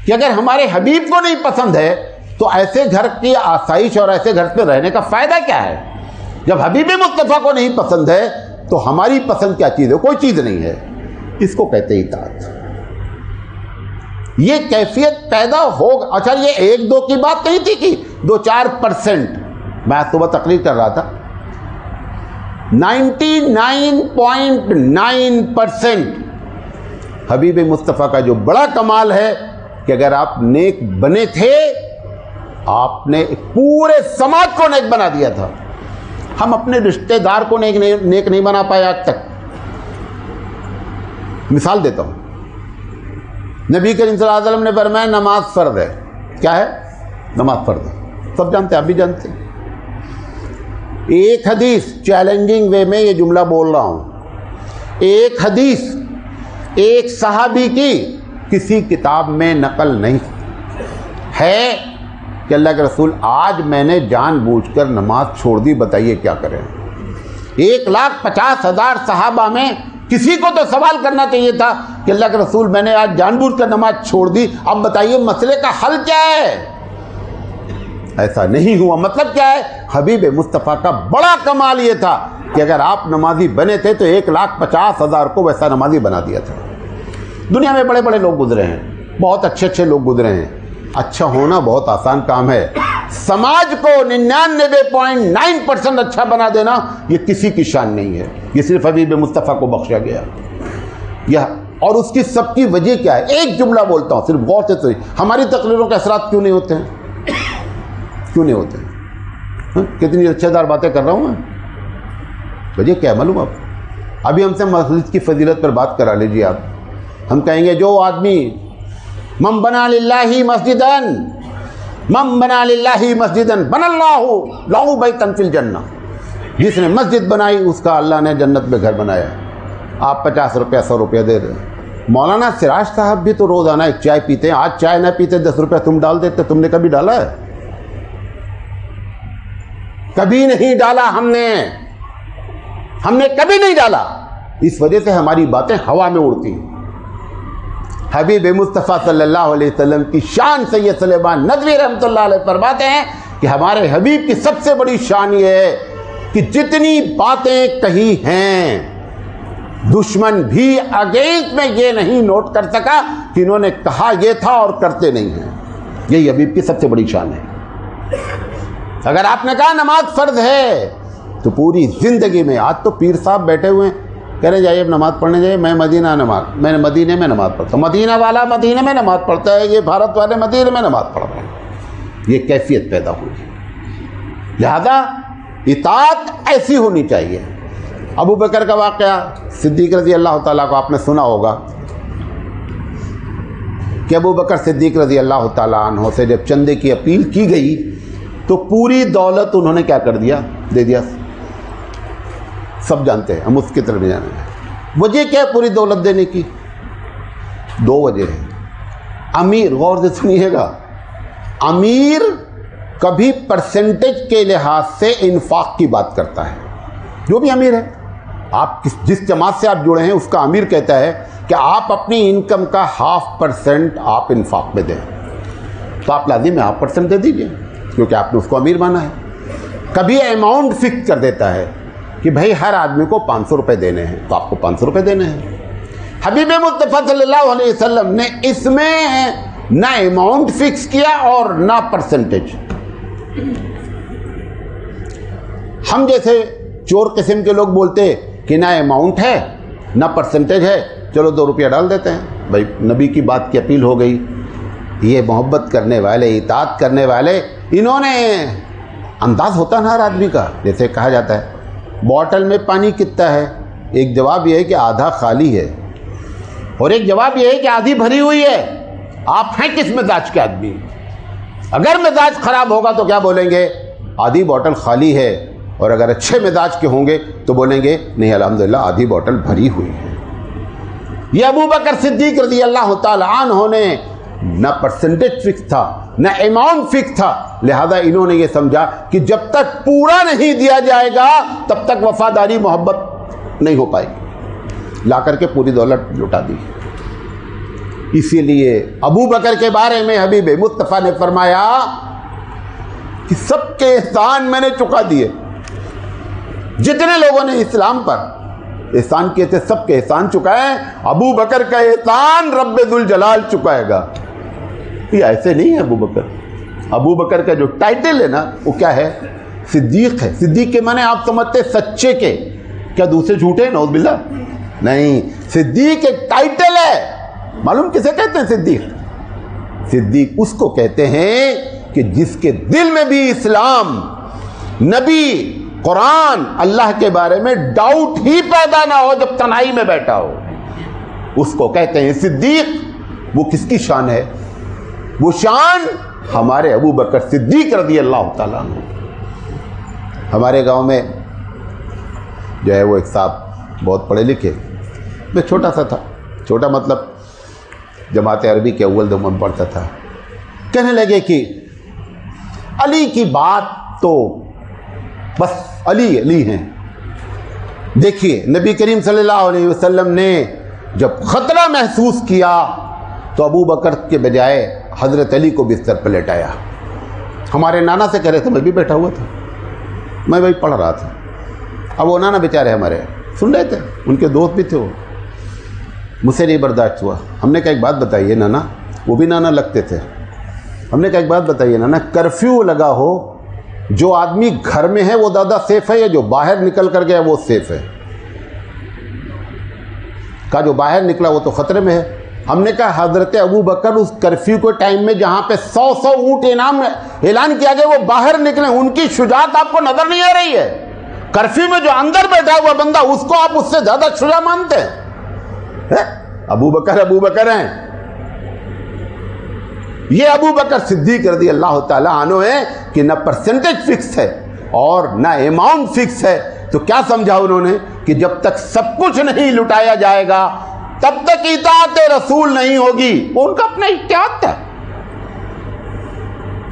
کہ اگر ہمارے حبیب کو نہیں پسند ہے تو ایسے گھر کی آسائش اور ایسے گھر پہ رہنے کا فائدہ کیا ہے؟ جب حبیب مصطفیٰ کو نہیں پسند ہے تو ہماری پسند کیا چیز ہے؟ کوئی چیز نہیں ہے. اس کو کہتے اطاعت. یہ کیفیت پیدا ہوگا. اچھا یہ 1-2 کی بات نہیں تھی کہ 2-4%. میں صبح تقریر کر رہا تھا, 99.9% حبیب مصطفیٰ کا جو بڑا کمال ہے کہ اگر آپ نیک بنے تھے, آپ نے پورے سماج کو نیک بنا دیا تھا. ہم اپنے رشتہ دار کو نیک نہیں بنا پائے آج تک. مثال دیتا ہوں, نبی کریم صلی اللہ علیہ وسلم نے فرمایا نماز فرض ہے. کیا ہے؟ نماز فرض ہے, سب جانتے ہیں, آپ بھی جانتے ہیں. ایک حدیث, چیلنجنگ وے میں یہ جملہ بول رہا ہوں, ایک حدیث ایک صحابی کی کسی کتاب میں نقل نہیں ہے کہ اللہ کے رسول آج میں نے جان بوجھ کر نماز چھوڑ دی, بتائیے کیا کریں. 1,50,000 صحابہ میں کسی کو تو سوال کرنا چاہیے تھا کہ اللہ کے رسول میں نے آج جان بوجھ کر نماز چھوڑ دی, اب بتائیے مسئلے کا حل کیا ہے؟ ایسا نہیں ہوا. مطلب کیا ہے؟ حبیب مصطفیٰ کا بڑا کمال یہ تھا کہ اگر آپ نمازی بنے تھے تو 1,50,000 کو ویسا نمازی بنا دیا تھا. دنیا میں بڑے بڑے لوگ گزرے ہیں, بہت اچھے لوگ گزرے ہیں. اچھا ہونا بہت آسان کام ہے, سماج کو 99.9% اچھا بنا دینا یہ کسی کی شان نہیں ہے. یہ صرف حبیب مصطفیٰ کو بخشا گیا. اور اس کی سب کی وجہ کیا ہے؟ ایک جملہ بولتا ہوں, صرف غور سے سنیے. ہماری تقریروں کے اثرات کیوں نہیں ہوتے ہیں؟ کیوں نہیں ہوتے ہیں؟ کتنی اچھے دار باتیں کر رہا ہوں میں, وجہ کیا ہے معلوم آپ؟ ابھی ہم سے مسجد کی فضیلت پر بات کرا لیجیے آپ. ہم کہیں گے جو آدمی من بنا للہ مسجدن بنا اللہ لہ بیتا فی الجنہ, جس نے مسجد بنائی اس کا اللہ نے جنت میں گھر بنایا. آپ 50 روپیہ 100 روپیہ دے رہے ہیں. مولانا سراج صاحب بھی تو روزانہ ایک چائے پیتے ہیں, آج چائے نہ پیتے 10 روپیہ تم ڈال دیتے. تم نے کبھی ڈالا ہے؟ کبھی نہیں ڈالا. ہم نے کبھی نہیں ڈالا. اس وجہ سے ہماری باتیں ہوا میں اڑتی. حبیب مصطفیٰ صلی اللہ علیہ وسلم کی شان سید سلیمان ندوی رحمۃ اللہ علیہ فرماتے ہیں کہ ہمارے حبیب کی سب سے بڑی شان یہ ہے کہ جتنی باتیں کہی ہیں دشمن بھی اگینسٹ میں یہ نہیں نوٹ کر سکا کہ انہوں نے کہا یہ تھا اور کرتے نہیں ہیں. یہی حبیب کی سب سے بڑی شان ہے. اگر آپ نے کہا نماز فرض ہے تو پوری زندگی میں, آج تو پیر صاحب بیٹھے ہوئے ہیں کہہ رہے جائیے اب نماز پڑھنے جائیے, میں مدینے میں نماز پڑھتا ہوں, مدینہ والا مدینے میں نماز پڑھتا ہے, یہ بھارت والے مدینے میں نماز پڑھ رہے ہیں. یہ کیفیت پیدا ہوئی. لہذا اطاعت ایسی ہونی چاہیے. ابو بکر کا واقعہ, صدیق رضی اللہ تعالیٰ کو آپ نے سنا ہوگا کہ ابو بکر صدیق رضی اللہ تعالیٰ عنہ سے جب چندے کی اپیل کی گئی تو پوری دولت انہوں نے کیا کر دیا, دے دیا. سب جانتے ہیں, ہم اس کی طرف نہیں جانے. وجہ کیا ہے پوری دولت دینے کی؟ 2 وجہ ہیں. امیر, غور سے سنیے گا, امیر کبھی پرسنٹیج کے لحاظ سے انفاق کی بات کرتا ہے. جو بھی امیر ہے, آپ جس جماعت سے آپ جڑے ہیں اس کا امیر کہتا ہے کہ آپ اپنی انکم کا 0.5% آپ انفاق میں دیں, تو آپ لازم ہے 0.5% دے دیجئے کیونکہ آپ نے اس کو امیر مانا ہے. کبھی اماؤنٹ فکس کر دیتا ہے کہ بھائی ہر آدمی کو 500 روپے دینے ہیں تو آپ کو 500 روپے دینے ہیں. حبیب مصطفیٰ صلی اللہ علیہ وسلم نے اس میں نہ اماؤنٹ فکس کیا اور نہ پرسنٹیج. ہم جیسے چور قسم کے لوگ بولتے کہ نہ اماؤنٹ ہے نہ پرسنٹیج ہے، چلو 2 روپیہ ڈال دیتے ہیں. بھائی نبی کی بات کی اپیل ہو گئی. یہ محبت کرنے والے، اطاعت کرنے والے، انہوں نے انداز ہوتا نا ہر آدمی کا. جیسے کہا جاتا ہے بوٹل میں پانی کتنا ہے، ایک جواب یہ ہے کہ آدھا خالی ہے، اور ایک جواب یہ ہے کہ آدھی بھری ہوئی ہے. آپ ہیں کس مزاج کے آدمی؟ اگر مزاج خراب ہوگا تو کیا بولیں گے؟ آدھی بوٹل خالی ہے. اور اگر اچھے مزاج کے ہوں گے تو بولیں گے نہیں الحمدللہ آدھی بوٹل بھری ہوئی ہے. یہ ابو بکر صدیق رضی اللہ تعالی عنہ نے نہ پرسنٹیج فکس تھا نہ اماؤنٹ فکس تھا، لہذا انہوں نے یہ سمجھا کہ جب تک پورا نہیں دیا جائے گا تب تک وفاداری محبت نہیں ہو پائے گی. لا کر کے پوری دولت لٹا دی. اسی لیے ابو بکر کے بارے میں حبیب مصطفیٰ نے فرمایا کہ سب کے احسان میں نے چکا دیے. جتنے لوگوں نے اسلام پر احسان کیے تھے سب کے احسان چکائے، ابو بکر کا احسان رب ذوالجلال چکائے گا. یہ ایسے نہیں ہے. ابو بکر کا جو ٹائٹل ہے نا وہ کیا ہے؟ صدیق ہے. صدیق کے معنی آپ سمجھتے سچے کے، کیا دوسرے جھوٹے؟ نعوذ باللہ نہیں. صدیق ایک ٹائٹل ہے. معلوم کسے کہتے ہیں صدیق؟ صدیق اس کو کہتے ہیں کہ جس کے دل میں بھی اسلام، نبی، قرآن، اللہ کے بارے میں ڈاؤٹ ہی پیدا نہ ہو جب تنہائی میں بیٹھا ہو، اس کو کہتے ہیں صدیق. وہ کس کی شان ہے؟ وہ شان ہمارے ابو بکر صدیق رضی اللہ تعالیٰ عنہ. ہمارے گاؤں میں جو ہے وہ ایک صاحب بہت پڑھے لکھے، میں چھوٹا سا تھا، چھوٹا مطلب جماعت عربی کے اول دوم پڑھتا تھا. کہنے لگے کہ علی کی بات تو بس علی علی ہیں. دیکھیے نبی کریم صلی اللہ علیہ وسلم نے جب خطرہ محسوس کیا تو ابو بکر کے بجائے حضرت علی کو بستر پر لٹایا. ہمارے نانا سے کہہ رہے تھے، میں بھی بیٹھا ہوا تھا، میں وہی پڑھ رہا تھا. اب وہ نانا بیچارے ہمارے سن رہے تھے، ان کے دوست بھی تھے. وہ مجھ سے نہیں برداشت ہوا. ہم نے کہا ایک بات بتائیے نانا، وہ بھی نانا لگتے تھے. ہم نے کہا ایک بات بتائیے نانا، کرفیو لگا ہو، جو آدمی گھر میں ہے وہ زیادہ سیف ہے یا جو باہر نکل کر گیا وہ سیف ہے؟ کہا جو باہر نکلا وہ تو خطرے میں ہے. ہم نے کہا حضرت ابو بکر اس کرفیو کے ٹائم میں جہاں پہ 100 اونٹ انعام اعلان کیا گیا وہ باہر نکلے، ان کی شجاعت آپ کو نظر نہیں آ رہی ہے؟ کرفیو میں جو اندر بیٹھا ہوا بندہ اس کو آپ اس سے زیادہ شجاع مانتے ہیں؟ ابو بکر ہیں. یہ ابو بکر صدیق رضی اللہ تعالیٰ عنہ ہے کہ نہ پرسنٹیج فکس ہے اور نہ اماؤنٹ فکس ہے. تو کیا سمجھا انہوں نے کہ جب تک سب کچھ نہیں لٹایا جائے گا تب تک اطاعت رسول نہیں ہوگی. وہ ان کا اپنا اجتہاد تھا.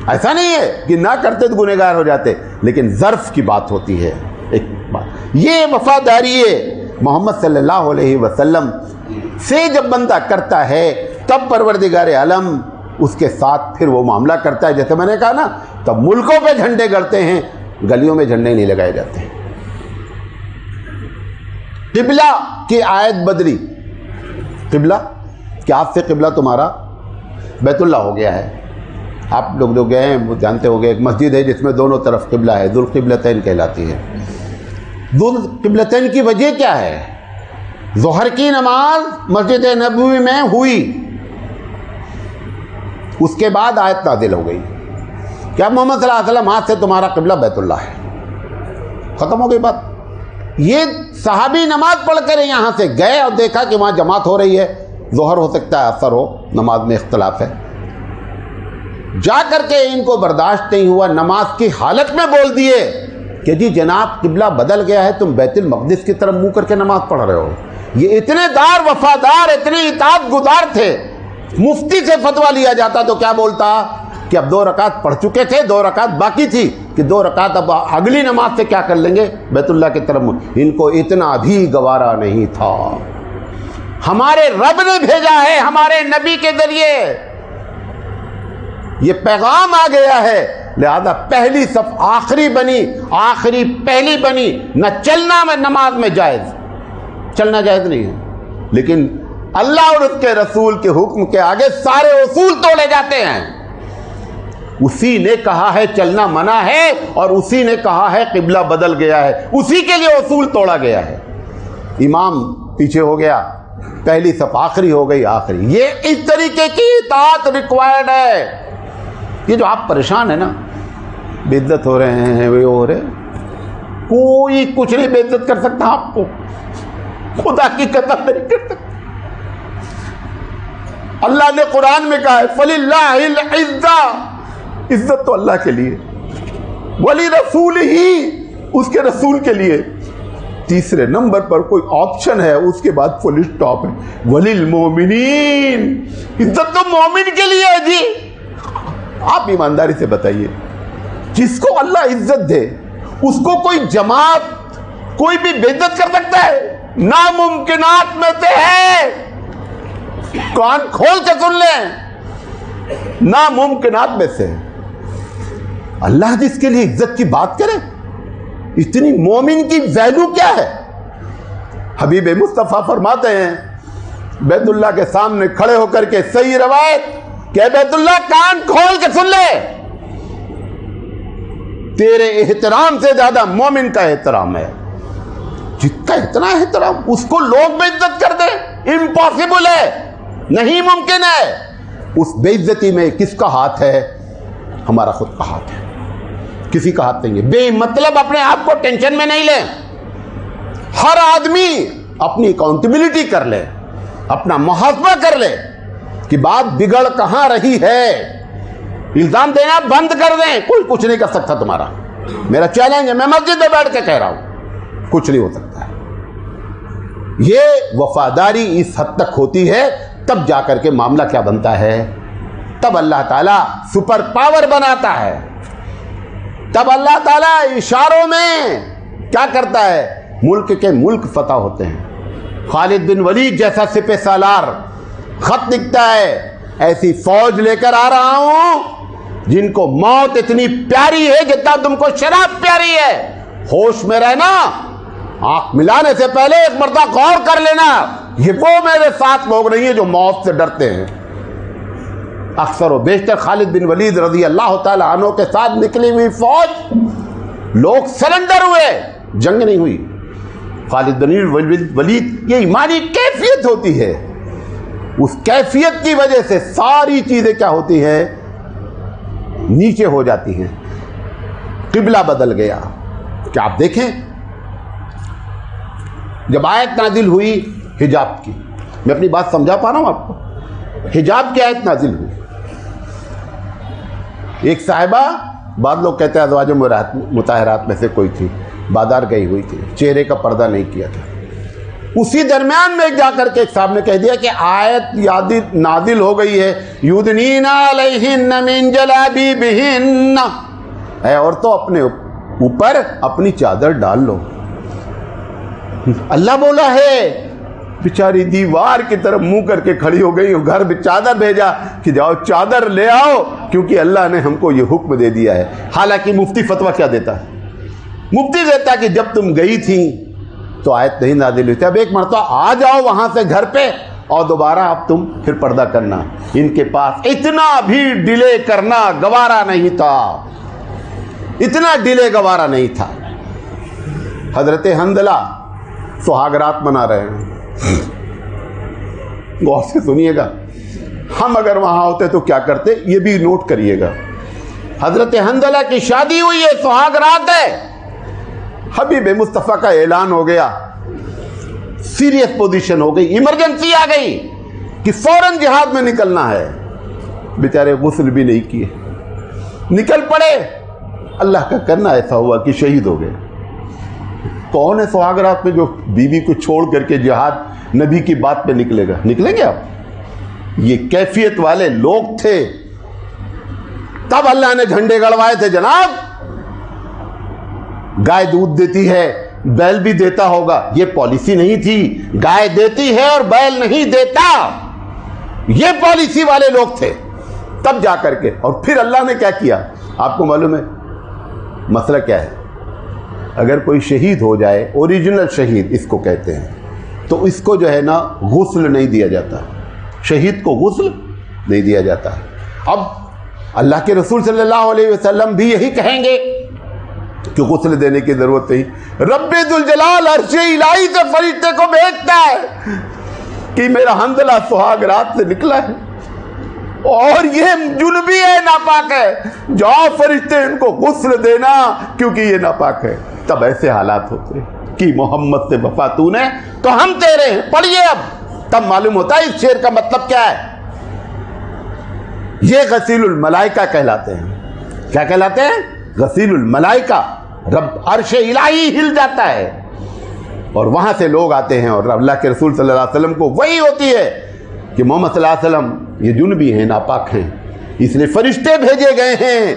ایسا نہیں ہے کہ نہ کرتے تو گنہگار ہو جاتے، لیکن ظرف کی بات ہوتی ہے. ایک بات یہ وفاداری محمد صلی اللہ علیہ وسلم سے جب بندہ کرتا ہے تب پروردگار عالم اس کے ساتھ پھر وہ معاملہ کرتا ہے. جیسے میں نے کہا نا، تب ملکوں پہ جھنڈے گڑتے ہیں، گلیوں میں جھنڈے نہیں لگائے جاتے ہیں. قبلہ کی آیت بدلی. قبلہ کہ آپ سے قبلہ تمہارا بیت اللہ ہو گیا ہے. آپ لوگ جو گئے ہیں وہ جانتے ہو گئے، ایک مسجد ہے جس میں دونوں طرف قبلہ ہے، ذوالقبلتین کہلاتی ہے. ذوالقبلتین کی وجہ کیا ہے؟ ظہر کی نماز مسجد نبوی میں ہوئی، اس کے بعد آیت نازل ہو گئی کہ اب محمد صلی اللہ علیہ وسلم ہاتھ سے تمہارا قبلہ بیت اللہ ہے. ختم ہو گئی بات. یہ صحابی نماز پڑھ کر یہاں سے گئے اور دیکھا کہ وہاں جماعت ہو رہی ہے، ظہر ہو سکتا ہے اثر ہو، نماز میں اختلاف ہے. جا کر کے ان کو برداشت نہیں ہوا، نماز کی حالت میں بول دیے کہ جی جناب قبلہ بدل گیا ہے، تم بیت المقدس کی طرف منہ کر کے نماز پڑھ رہے ہو. یہ اتنے دار وفادار، اتنے اطاعت گزار تھے. مفتی سے فتویٰ لیا جاتا تو کیا بولتا کہ اب 2 رکعت پڑھ چکے تھے، 2 رکعت باقی تھی، کہ 2 رکعت اب اگلی نماز سے کیا کر لیں گے؟ بیت اللہ کی طرف. ان کو اتنا بھی گوارا نہیں تھا. ہمارے رب نے بھیجا ہے، ہمارے نبی کے ذریعے یہ پیغام آ گیا ہے، لہذا پہلی صف آخری بنی، آخری پہلی بنی. نہ چلنا میں نماز میں جائز، چلنا جائز نہیں ہے، لیکن اللہ اور اس کے رسول کے حکم کے آگے سارے اصول توڑے جاتے ہیں. اسی نے کہا ہے چلنا منع ہے اور اسی نے کہا ہے قبلہ بدل گیا ہے، اسی کے لیے اصول توڑا گیا ہے۔ امام پیچھے ہو گیا، پہلی صف آخری ہو گئی آخری، یہ اس طریقے کی اطاعت ریکوائرڈ ہے۔ یہ جو آپ پریشان ہیں نا، بے عزت ہو رہے ہیں، وہ ہو رہے، کوئی کچھ نہیں بے عزت کر سکتا آپ کو، خدا کی قسم نہیں کر سکتا۔ اللہ نے قرآن میں کہا ہے فَلِلَّهِ الْعِزَّةُ، عزت تو اللہ کے لیے، وَلِرَسُولِهِ، اس کے رسول کے لیے، تیسرے نمبر پر کوئی آپشن ہے، اس کے بعد فل اسٹاپ ہے، وَلِلْمُؤْمِنِينَ، عزت تو مومن کے لیے ہے جی۔ آپ ایمانداری سے بتائیے، جس کو اللہ عزت دے اس کو کوئی جماعت کوئی بھی بے عزت کر سکتا ہے؟ ناممکنات میں سے ہے، کان کھول کے سن لیں، ناممکنات میں سے۔ اللہ جس کے لیے عزت کی بات کرے، اتنی مومن کی ویلیو کیا ہے؟ حبیب مصطفیٰ فرماتے ہیں بیت اللہ کے سامنے کھڑے ہو کر کے، صحیح روایت کہ بیت اللہ کان کھول کے سن لے، تیرے احترام سے زیادہ مومن کا احترام ہے۔ جس کا اتنا احترام اس کو لوگ بے عزت کر دیں، امپاسبل ہے، نہیں ممکن ہے۔ اس بے عزتی میں کس کا ہاتھ ہے؟ ہمارا خود کا ہاتھ ہے، کسی کا ہاتھ نہیں ہے۔ بے مطلب اپنے آپ کو ٹینشن میں نہیں لیں، ہر آدمی اپنی اکاؤنٹیبلٹی کر لے، اپنا محاسبہ کر لے کہ بات بگڑ کہاں رہی ہے۔ الزام دینا بند کر دیں، کوئی کچھ نہیں کر سکتا تمہارا، میرا چیلنج ہے، میں مسجد میں بیٹھ کے کہہ رہا ہوں، کچھ نہیں ہو سکتا ہے۔ یہ وفاداری اس حد تک ہوتی ہے، تب جا کر کے معاملہ کیا بنتا ہے؟ تب اللہ تعالیٰ سپر پاور بناتا ہے، تب اللہ تعالیٰ اشاروں میں کیا کرتا ہے؟ ملک کے ملک فتح ہوتے ہیں۔ خالد بن ولید جیسا سپہ سالار، خط لکھتا ہے ایسی فوج لے کر آ رہا ہوں جن کو موت اتنی پیاری ہے جتنا تم کو شراب پیاری ہے۔ ہوش میں رہنا، آنکھ ملانے سے پہلے ایک مرتبہ غور کر لینا، یہ وہ میرے ساتھ لوگ نہیں ہیں جو موت سے ڈرتے ہیں۔ اکثر و بیشتر خالد بن ولید رضی اللہ تعالی عنہ کے ساتھ نکلی ہوئی فوج، لوگ سرنڈر ہوئے، جنگ نہیں ہوئی۔ خالد بن ولید، یہ ایمانی کیفیت ہوتی ہے، اس کیفیت کی وجہ سے ساری چیزیں کیا ہوتی ہیں؟ نیچے ہو جاتی ہیں۔ قبلہ بدل گیا۔ کیا آپ دیکھیں جب آیت نازل ہوئی حجاب کی، میں اپنی بات سمجھا پا رہا ہوں آپ کو، حجاب کی آیت نازل ہوئی، ایک صاحبہ، بعض لوگ کہتے ہیں ازواج مطہرات میں سے کوئی تھی، بازار گئی ہوئی تھی، چہرے کا پردہ نہیں کیا تھا، اسی درمیان میں جا کر کے ایک صاحب نے کہہ دیا کہ آیت نازل ہو گئی ہے، یدنین علیہن من جلابیبہن، اے عورتوں اپنے اوپر اپنی چادر ڈال لو۔ اللہ بولا ہے، بیچاری دیوار کی طرف منہ کر کے کھڑی ہو گئی، گھر میں چادر بھیجا کہ جاؤ چادر لے آؤ، کیونکہ اللہ نے ہم کو یہ حکم دے دیا ہے۔ حالانکہ مفتی فتویٰ کیا دیتا ہے؟ مفتی دیتا کہ جب تم گئی تھی تو آیت نہیں نازل ہوئی تھی، اب ایک مرتبہ آ جاؤ وہاں سے گھر پہ اور دوبارہ اب تم پھر پردہ کرنا۔ ان کے پاس اتنا بھی ڈیلے کرنا گوارا نہیں تھا، اتنا ڈیلے گوارا نہیں تھا۔ حضرت حنظلہ سہاگ رات منا رہے ہیں، غور سے سنیے گا، ہم اگر وہاں ہوتے تو کیا کرتے، یہ بھی نوٹ کریے گا۔ حضرت حنظلہ کی شادی ہوئی ہے، سہاگ رات ہے، حبیب مصطفیٰ کا اعلان ہو گیا، سیریس پوزیشن ہو گئی، ایمرجنسی آ گئی کہ فوراً جہاد میں نکلنا ہے۔ بیچارے غسل بھی نہیں کیے، نکل پڑے۔ اللہ کا کرنا ایسا ہوا کہ شہید ہو گئے۔ کون ہے سہاگ رات میں جو بیوی کو چھوڑ کر کے جہاد نبی کی بات پہ نکلے گا؟ نکلیں گے آپ؟ یہ کیفیت والے لوگ تھے، تب اللہ نے جھنڈے گڑوائے تھے جناب۔ گائے دودھ دیتی ہے، بیل بھی دیتا ہوگا، یہ پالیسی نہیں تھی، گائے دیتی ہے اور بیل نہیں دیتا، یہ پالیسی والے لوگ تھے۔ تب جا کر کے، اور پھر اللہ نے کیا کیا آپ کو معلوم ہے؟ مسئلہ کیا ہے؟ اگر کوئی شہید ہو جائے، اوریجنل شہید اس کو کہتے ہیں، تو اس کو جو ہے نا غسل نہیں دیا جاتا، شہید کو غسل نہیں دیا جاتا۔ اب اللہ کے رسول صلی اللہ علیہ وسلم بھی یہی کہیں گے کہ غسل دینے کی ضرورت نہیں۔ رب ذوالجلال عرش الہی سے فرشتے کو بھیجتا ہے کہ میرا حنظلہ سہاگ رات سے نکلا ہے اور یہ جنبی ہے، ناپاک ہے، جاؤ فرشتے ان کو غسل دینا کیونکہ یہ ناپاک ہے۔ تب ایسے حالات ہوتے کہ محمد سے وفا تو نے تو ہم تیرے ہیں۔ پڑھیے اب، تب معلوم ہوتا ہے اس شعر کا مطلب کیا ہے۔ یہ غسیل الملائکہ کہلاتے ہیں۔ کیا کہلاتے ہیں؟ غسیل الملائکہ۔ رب عرش الہی ہل جاتا ہے اور وہاں سے لوگ آتے ہیں اور اللہ کے رسول صلی اللہ علیہ وسلم کو وہی ہوتی ہے کہ محمد صلی اللہ علیہ وسلم یہ جنبی ہیں، ناپاک ہیں، اس لیے فرشتے بھیجے گئے ہیں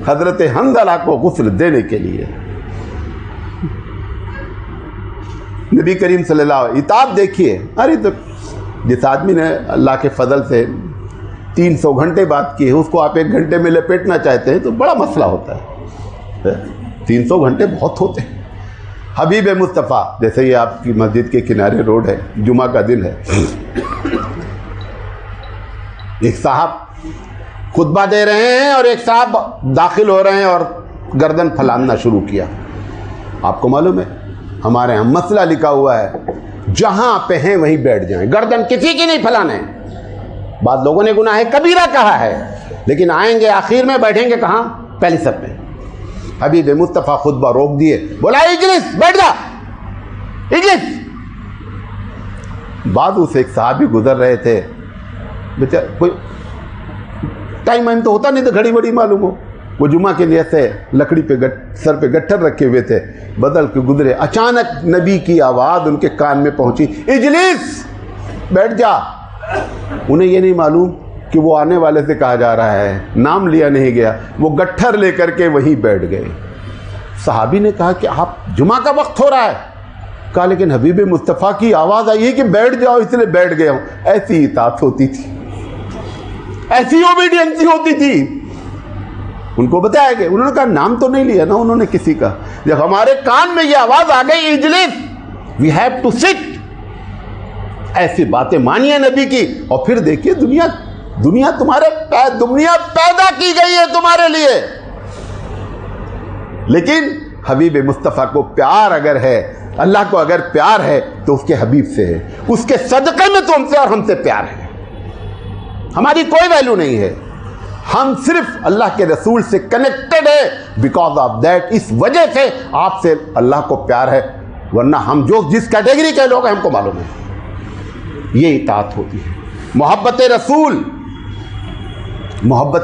حضرت حنظلہ کو غسل دینے کے لیے۔ نبی کریم صلی اللہ علیہ وسلم اتاب دیکھیے، ارے تو جس آدمی نے اللہ کے فضل سے 300 گھنٹے بات کی ہے اس کو آپ 1 گھنٹے میں لپیٹنا چاہتے ہیں تو بڑا مسئلہ ہوتا ہے۔ 300 گھنٹے بہت ہوتے ہیں۔ حبیب مصطفیٰ، جیسے یہ آپ کی مسجد کے کنارے روڈ ہے، جمعہ کا دن ہے، ایک صاحب خطبہ دے رہے ہیں اور ایک صاحب داخل ہو رہے ہیں اور گردن پھلاننا شروع کیا۔ آپ کو معلوم ہے ہمارے یہاں مسئلہ لکھا ہوا ہے جہاں پہ ہیں وہیں بیٹھ جائیں، گردن کسی کی نہیں پھلانے۔ بعض لوگوں نے گناہ کبیرہ کہا ہے لیکن آئیں گے آخر میں، بیٹھیں گے کہاں؟ پہلی صف میں۔ حبیب مصطفیٰ خطبہ روک دیے، بولا اجلس، بیٹھ جا، اجلس۔ بازو سے ایک صحابی گزر رہے تھے، بیچارے کوئی ٹائم تو ہوتا نہیں تو گھڑی بڑی معلوم ہو، وہ جمعہ کے لیے سے لکڑی پہ سر پہ گٹھر رکھے ہوئے تھے، بدل کے گزرے، اچانک نبی کی آواز ان کے کان میں پہنچی، اجلس، بیٹھ جا۔ انہیں یہ نہیں معلوم کہ وہ آنے والے سے کہا جا رہا ہے، نام لیا نہیں گیا، وہ گٹھر لے کر کے وہیں بیٹھ گئے۔ صحابی نے کہا کہ آپ جمعہ کا وقت ہو رہا ہے، کہا لیکن حبیب مصطفیٰ کی آواز آئی ہے کہ بیٹھ جاؤ، اس لیے بیٹھ گیا ہوں۔ ایسی اطاعت ہوتی تھی، ایسی اوبیڈینسی ہوتی تھی۔ ان کو بتایا گیا، انہوں نے کہا نام تو نہیں لیا نا انہوں نے کسی کا، جب ہمارے کان میں یہ آواز آ گئی اجلس، وی ہیو ٹو سٹ۔ ایسی باتیں مانیے نبی کی، اور پھر دیکھیے دنیا دنیا پیدا کی گئی ہے تمہارے لیے، لیکن حبیب مصطفیٰ کو پیار اگر ہے، اللہ کو اگر پیار ہے تو اس کے حبیب سے ہے، اس کے صدقے میں تو ہم سے اور ہم سے پیار ہے۔ ہماری کوئی ویلیو نہیں ہے، ہم صرف اللہ کے رسول سے کنیکٹڈ ہے، بیکاز آف دیٹ، اس وجہ سے آپ سے اللہ کو پیار ہے، ورنہ ہم جس کیٹیگری کے لوگ ہیں ہم کو معلوم ہے۔ یہ اطاعت ہوتی ہے۔ محبت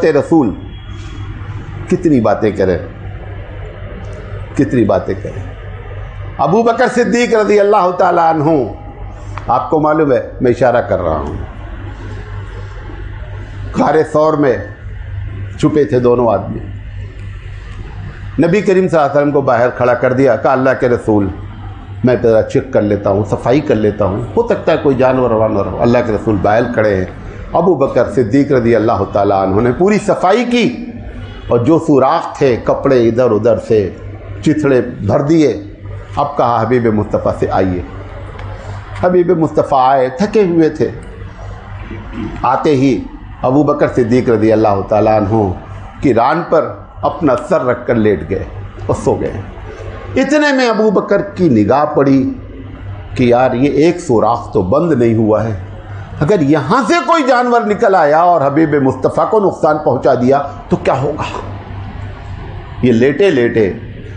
رسول کتنی باتیں کریں، کتنی باتیں کریں۔ ابو بکر صدیق رضی اللہ تعالیٰ عنہ، آپ کو معلوم ہے میں اشارہ کر رہا ہوں، غار ثور میں چھپے تھے دونوں آدمی، نبی کریم صلی اللہ علیہ وسلم کو باہر کھڑا کر دیا، کہا اللہ کے رسول میں ذرا چیک کر لیتا ہوں، صفائی کر لیتا ہوں، ہو سکتا ہے کوئی جانور وانور ہو۔ اللہ کے رسول باہر کھڑے ہیں، ابو بکر صدیق رضی اللہ تعالیٰ عنہ نے پوری صفائی کی اور جو سوراخ تھے کپڑے ادھر ادھر سے چتھڑے بھر دیے۔ اب کہا حبیب مصطفیٰ سے آئیے۔ حبیب مصطفیٰ آئے، تھکے ہوئے تھے، آتے ہی ابو بکر صدیق رضی اللہ تعالیٰ عنہ کی ران پر اپنا سر رکھ کر لیٹ گئے اور سو گئے۔ اتنے میں ابو بکر کی نگاہ پڑی کہ یار یہ ایک سوراخ تو بند نہیں ہوا ہے، اگر یہاں سے کوئی جانور نکل آیا اور حبیب مصطفیٰ کو نقصان پہنچا دیا تو کیا ہوگا۔ یہ لیٹے لیٹے،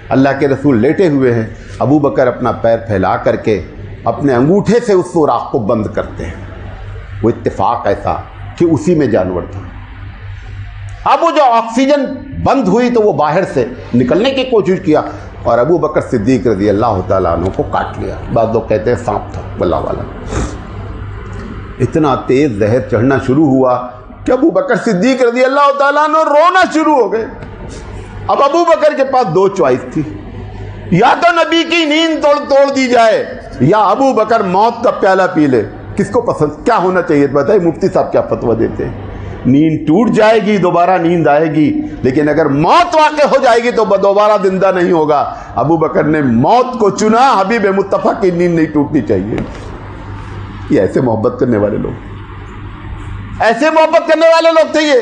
اللہ کے رسول لیٹے ہوئے ہیں، ابو بکر اپنا پیر پھیلا کر کے اپنے انگوٹھے سے اس سوراخ کو بند کرتے ہیں۔ وہ اتفاق ایسا کہ اسی میں جانور تھا۔ اب وہ جو آکسیجن بند ہوئی تو وہ باہر سے نکلنے کی کوشش کیا اور ابو بکر صدیق رضی اللہ تعالیٰ عنہ کو کاٹ لیا۔ بعض لوگ کہتے ہیں سانپ تھا، واللہ والا۔ اتنا تیز زہر چڑھنا شروع ہوا کہ ابو بکر صدیق رضی اللہ تعالیٰ عنہ رونا شروع ہو گئے۔ اب ابو بکر کے پاس دو چوائس تھی، یا تو نبی کی نیند توڑ دی جائے یا ابو بکر موت کا پیالہ پی لے۔ کس کو پسند کیا ہونا چاہیے بتائیے؟ مفتی صاحب کیا فتویٰ دیتے ہیں؟ نیند ٹوٹ جائے گی، دوبارہ نیند آئے گی، لیکن اگر موت واقع ہو جائے گی تو دوبارہ زندہ نہیں ہوگا۔ ابو بکر نے موت کو چنا، حبیب مصطفیٰ کی نیند نہیں ٹوٹنی چاہیے۔ یہ ایسے محبت کرنے والے لوگ، ایسے محبت کرنے والے لوگ تھے یہ۔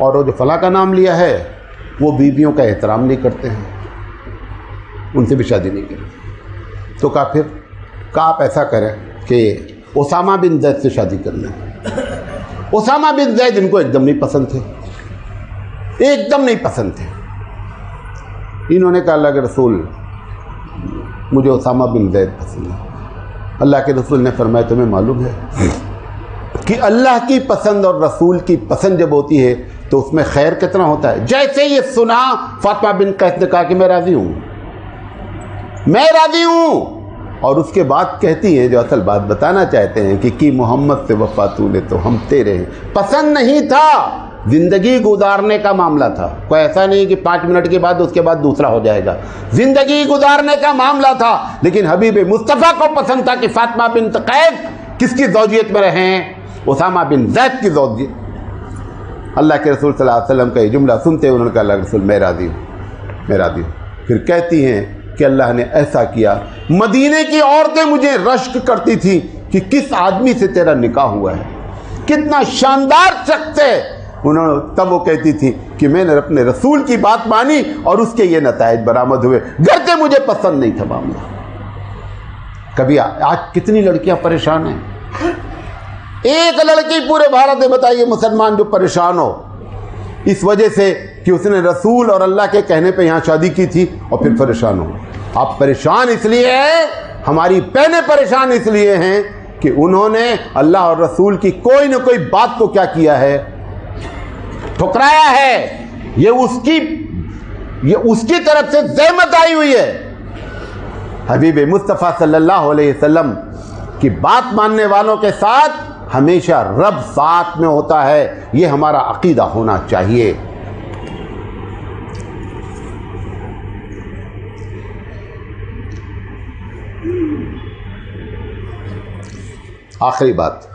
اور وہ جو فلاں کا نام لیا ہے وہ بیویوں کا احترام نہیں کرتے ہیں، ان سے بھی شادی نہیں کریں۔ تو کہا پھر کہا آپ ایسا کریں کہ اسامہ بن زید سے شادی کر لیں۔ اسامہ بن زید ان کو ایک دم نہیں پسند تھے، ایک دم نہیں پسند تھے۔ انہوں نے کہا اللہ کے رسول مجھے اسامہ بن زید پسند ہے۔ اللہ کے رسول نے فرمایا تمہیں معلوم ہے کہ اللہ کی پسند اور رسول کی پسند جب ہوتی ہے تو اس میں خیر کتنا ہوتا ہے۔ جیسے یہ سنا فاطمہ بن قیس نے کہا کہ میں راضی ہوں، میں راضی ہوں، اور اس کے بعد کہتی ہیں جو اصل بات بتانا چاہتے ہیں کہ کی محمد سے وفا تو نے تو ہم تیرے ہیں۔ پسند نہیں تھا، زندگی گزارنے کا معاملہ تھا، کوئی ایسا نہیں کہ 5 منٹ کے بعد اس کے بعد دوسرا ہو جائے گا، زندگی گزارنے کا معاملہ تھا۔ لیکن حبیب مصطفیٰ کو پسند تھا کہ فاطمہ بنت قیس کس کی زوجیت میں رہیں؟ اسامہ بن زید کی زوجیت۔ اللہ کے رسول صلی اللہ علیہ وسلم کا یہ جملہ سنتے انہوں نے کہا اللہ کے رسول میں راضی ہوں، میں راضی ہوں۔ پھر کہتی ہیں کہ اللہ نے ایسا کیا، مدینے کی عورتیں مجھے رشک کرتی تھی کہ کس آدمی سے تیرا نکاح ہوا ہے، کتنا شاندار شخص ہے۔ تب وہ کہتی تھی کہ میں نے اپنے رسول کی بات مانی اور اس کے یہ نتائج برآمد ہوئے، گرچہ مجھے پسند نہیں تھا معاملہ۔ کبھی آج کتنی لڑکیاں پریشان ہیں، ایک لڑکی پورے بھارت میں بتائیے مسلمان جو پریشان ہو اس وجہ سے کہ اس نے رسول اور اللہ کے کہنے پہ یہاں شادی کی تھی اور پھر پریشان ہو۔ آپ پریشان اس لیے ہیں، ہماری بہنیں پریشان اس لیے ہیں کہ انہوں نے اللہ اور رسول کی کوئی نہ کوئی بات کو کیا کیا ہے، ٹھکرایا ہے۔ یہ اس کی طرف سے زحمت آئی ہوئی ہے۔ حبیب مصطفیٰ صلی اللہ علیہ وسلم کی بات ماننے والوں کے ساتھ ہمیشہ رب ساتھ میں ہوتا ہے، یہ ہمارا عقیدہ ہونا چاہیے۔ آخری بات،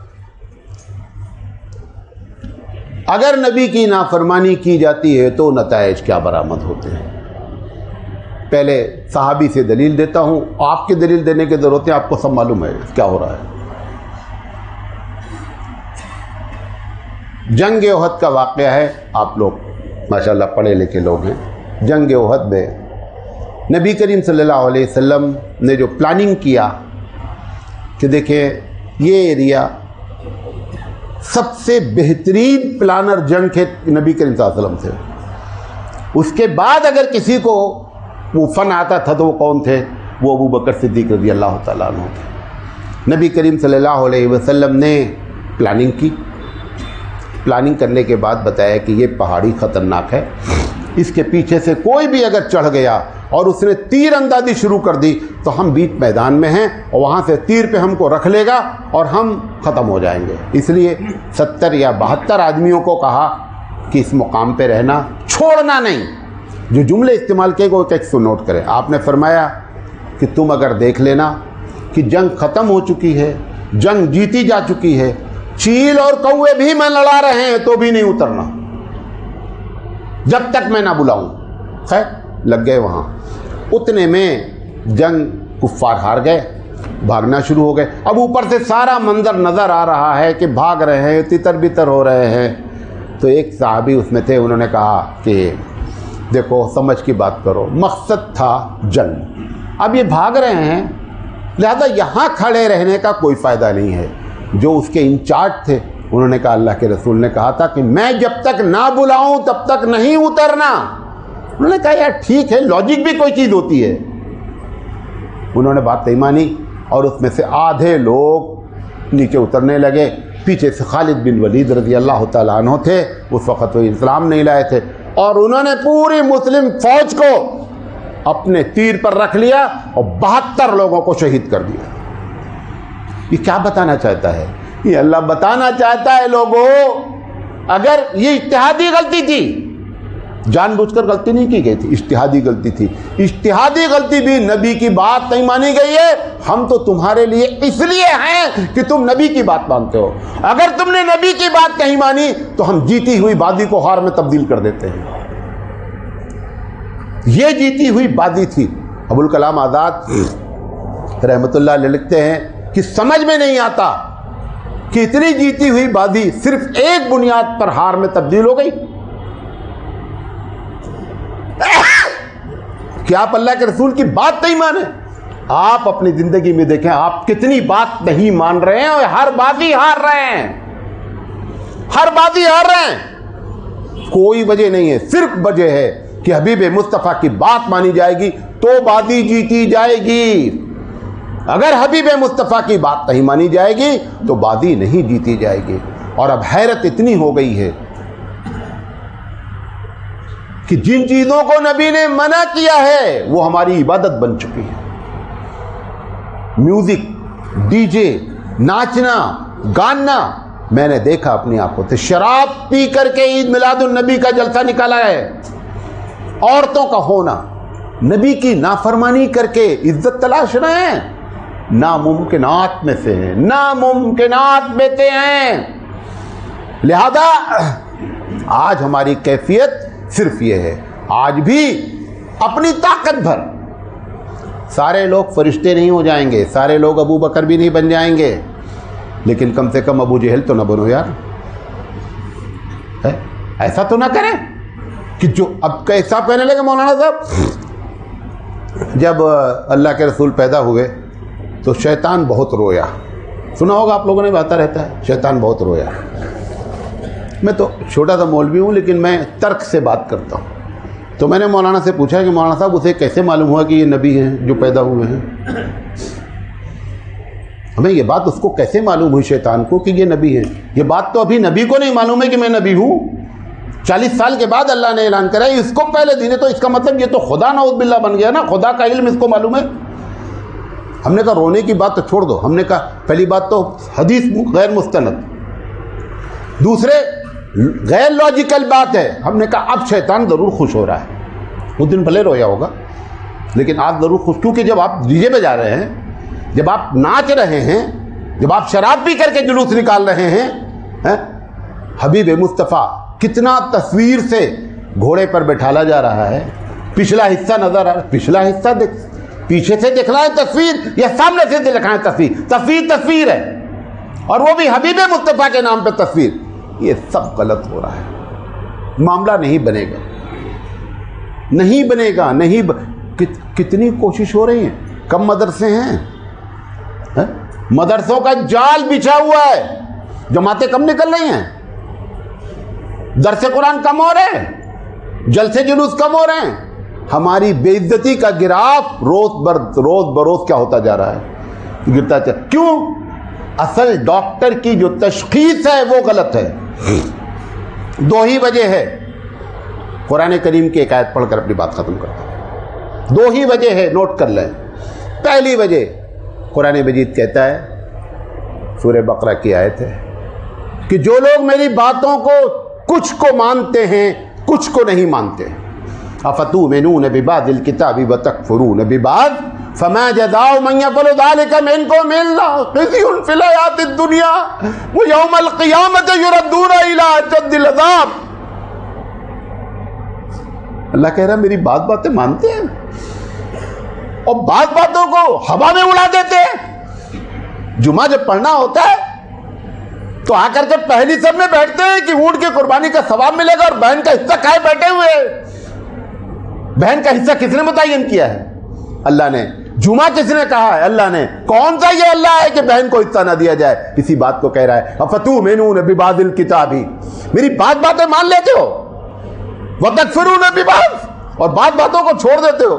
اگر نبی کی نافرمانی کی جاتی ہے تو نتائج کیا برآمد ہوتے ہیں؟ پہلے صحابی سے دلیل دیتا ہوں، آپ کی دلیل دینے کی ضرورت ہے، آپ کو سب معلوم ہے کیا ہو رہا ہے۔ جنگ احد کا واقعہ ہے، آپ لوگ ماشاءاللہ پڑھے لکھے لوگ ہیں۔ جنگ احد میں نبی کریم صلی اللہ علیہ وسلم نے جو پلاننگ کیا کہ دیکھیں یہ ایریا سب سے بہترین پلانر جنگ کے نبی کریم صلی اللہ علیہ وسلم تھے۔ اس کے بعد اگر کسی کو وہ فن آتا تھا تو وہ کون تھے؟ وہ ابو بکر صدیق رضی اللہ تعالیٰ عنہ تھے۔ نبی کریم صلی اللہ علیہ وسلم نے پلاننگ کی، پلاننگ کرنے کے بعد بتایا کہ یہ پہاڑی خطرناک ہے، اس کے پیچھے سے کوئی بھی اگر چڑھ گیا اور اس نے تیر اندازی شروع کر دی تو ہم بیچ میدان میں ہیں اور وہاں سے تیر پہ ہم کو رکھ لے گا اور ہم ختم ہو جائیں گے۔ اس لیے 70 یا 72 آدمیوں کو کہا کہ اس مقام پہ رہنا، چھوڑنا نہیں۔ جو جملے استعمال کیے گئے وہ ایک سو نوٹ کریں۔ آپ نے فرمایا کہ تم اگر دیکھ لینا کہ جنگ ختم ہو چکی ہے، جنگ جیتی جا چکی ہے، چیل اور کوے بھی میں لڑا رہے ہیں تو بھی نہیں اترنا جب تک میں نہ بلاؤں۔ خیر لگ گئے وہاں، اتنے میں جنگ کفار ہار گئے، بھاگنا شروع ہو گئے۔ اب اوپر سے سارا منظر نظر آ رہا ہے کہ بھاگ رہے ہیں، تتر بتر ہو رہے ہیں۔ تو ایک صحابی اس میں تھے، انہوں نے کہا کہ دیکھو سمجھ کی بات کرو، مقصد تھا جنگ، اب یہ بھاگ رہے ہیں لہذا یہاں کھڑے رہنے کا کوئی فائدہ نہیں ہے۔ جو اس کے انچارج تھے انہوں نے کہا اللہ کے رسول نے کہا تھا کہ میں جب تک نہ بلاؤں تب تک نہیں اترنا۔ انہوں نے کہا یار ٹھیک ہے، لاجک بھی کوئی چیز ہوتی ہے۔ انہوں نے بات نہیں مانی اور اس میں سے آدھے لوگ نیچے اترنے لگے۔ پیچھے سے خالد بن ولید رضی اللہ تعالیٰ عنہ تھے، اس وقت وہ اسلام نہیں لائے تھے، اور انہوں نے پوری مسلم فوج کو اپنے تیر پر رکھ لیا اور 72 لوگوں کو شہید کر دیا۔ یہ کیا بتانا چاہتا ہے؟ یہ اللہ بتانا چاہتا ہے لوگوں، اگر یہ اجتہادی غلطی تھی، جان بوجھ کر غلطی نہیں کی گئی تھی، اجتہادی غلطی تھی۔ اجتہادی غلطی بھی نبی کی بات نہیں مانی گئی ہے۔ ہم تو تمہارے لیے اس لیے ہیں کہ تم نبی کی بات مانتے ہو، اگر تم نے نبی کی بات نہیں مانی تو ہم جیتی ہوئی بادی کو ہار میں تبدیل کر دیتے ہیں۔ یہ جیتی ہوئی بادی تھی۔ ابوالکلام آزاد رحمۃ اللہ علیہ لکھتے ہیں کہ سمجھ میں نہیں آتا کہ اتنی جیتی ہوئی بادی صرف ایک بنیاد پر ہار میں تبدیل ہو گئی۔ کہ آپ اللہ کے رسول کی بات نہیں مانیں. آپ اپنی زندگی میں دیکھیں آپ کتنی بات نہیں مان رہے ہیں اور ہر بازی ہار رہے ہیں, ہر بازی ہار رہے ہیں. کوئی وجہ نہیں ہے, صرف وجہ ہے کہ حبیب مصطفیٰ کی بات مانی جائے گی تو بازی جیتی جائے گی. اگر حبیب مصطفیٰ کی بات نہیں مانی جائے گی تو بازی نہیں جیتی جائے گی. اور اب حیرت اتنی ہو گئی ہے کہ جن چیزوں کو نبی نے منع کیا ہے وہ ہماری عبادت بن چکی ہے. میوزک, ڈی جے, ناچنا, گانا, میں نے دیکھا اپنی آنکھوں سے. شراب پی کر کے عید میلاد النبی کا جلسہ نکالا ہے. عورتوں کا ہونا, نبی کی نافرمانی کر کے عزت تلاش رہے ہیں. ناممکنات میں سے ہیں, ناممکنات میں سے ہیں. لہذا آج ہماری کیفیت صرف یہ ہے, آج بھی اپنی طاقت بھر. سارے لوگ فرشتے نہیں ہو جائیں گے, سارے لوگ ابو بکر بھی نہیں بن جائیں گے, لیکن کم سے کم ابو جہل تو نہ بنو یار. ایسا تو نہ کریں کہ جو اب کیسا کہنے لگے مولانا صاحب, جب اللہ کے رسول پیدا ہوئے تو شیطان بہت رویا. سنا ہوگا آپ لوگوں نے, آتا رہتا ہے شیطان بہت رویا. میں تو چھوٹا سا مولوی ہوں لیکن میں ترک سے بات کرتا ہوں. تو میں نے مولانا سے پوچھا کہ مولانا صاحب اسے کیسے معلوم ہوا کہ یہ نبی ہیں جو پیدا ہوئے ہیں؟ ہمیں یہ بات اس کو کیسے معلوم ہوئی شیطان کو کہ یہ نبی ہیں؟ یہ بات تو ابھی نبی کو نہیں معلوم ہے کہ میں نبی ہوں. 40 سال کے بعد اللہ نے اعلان کرا, اس کو پہلے دن ہے. تو اس کا مطلب یہ تو خدا نعوذ باللہ بن گیا نا, خدا کا علم اس کو معلوم ہے. ہم نے کہا رونے کی بات تو چھوڑ دو. ہم نے کہا پہلی بات تو حدیث غیر مستند, دوسرے غیر لاجیکل بات ہے. ہم نے کہا اب شیطان ضرور خوش ہو رہا ہے. اس دن بھلے رویا ہوگا لیکن آج ضرور خوش, کیونکہ جب آپ ڈی جے پہ جا رہے ہیں, جب آپ ناچ رہے ہیں, جب آپ شراب پی کر کے جلوس نکال رہے ہیں, حبیب مصطفیٰ کتنا تصویر سے گھوڑے پر بٹھالا جا رہا ہے. پچھلا حصہ نظر آ رہا ہے, پچھلا حصہ دیکھ, پیچھے سے دیکھنا ہے تصویر یا سامنے سے دیکھنا ہے تصویر. تصویر ہے اور وہ بھی حبیب مصطفیٰ کے نام پہ تصویر. یہ سب غلط ہو رہا ہے. معاملہ نہیں بنے گا, نہیں بنے گا, نہیں کتنی کوشش ہو رہی ہے. کم مدرسے ہیں, مدرسوں کا جال بچھا ہوا ہے, جماعتیں کم نکل رہی ہیں, درس قرآن کم ہو رہے ہیں, جلسے جلوس کم ہو رہے ہیں. ہماری بے عزتی کا گراف روز بروز کیا ہوتا جا رہا ہے, گرتا چلا. کیوں؟ اصل ڈاکٹر کی جو تشخیص ہے وہ غلط ہے. 2 ہی وجہ ہے. قرآن کریم کی ایک آیت پڑھ کر اپنی بات ختم کرتا ہوں. 2 ہی وجہ ہے, نوٹ کر لیں. پہلی وجہ قرآن مجید کہتا ہے, سورہ بقرہ کی آیت ہے, کہ جو لوگ میری باتوں کو کچھ کو مانتے ہیں کچھ کو نہیں مانتے. افتؤمنون ببعض الکتاب وتکفرون ببعض فما جزاء من يفعل ذلك منكم الا خزي في الحياة الدنيا ويوم القيامة يردون الى اشد العذاب. اللہ کہہ رہا میری باتیں مانتے ہیں اور باتوں کو ہوا میں اڑا دیتے ہیں. جمعہ جب پڑھنا ہوتا ہے تو آ کر کے پہلی سب میں بیٹھتے ہیں کہ اونٹ کی قربانی کا ثواب ملے گا, اور بہن کا حصہ کھائے بیٹھے ہوئے. بہن کا حصہ کس نے متعین کیا ہے؟ اللہ نے. جمعہ کس نے کہا ہے؟ اللہ نے. کون سا یہ اللہ ہے کہ بہن کو حصہ نہ دیا جائے؟ اسی بات کو کہہ رہا ہے افتؤمنون ببعض الکتاب, میری باتیں مان لیتے ہو, وتکفرون ببعض, اور باتوں کو چھوڑ دیتے ہو.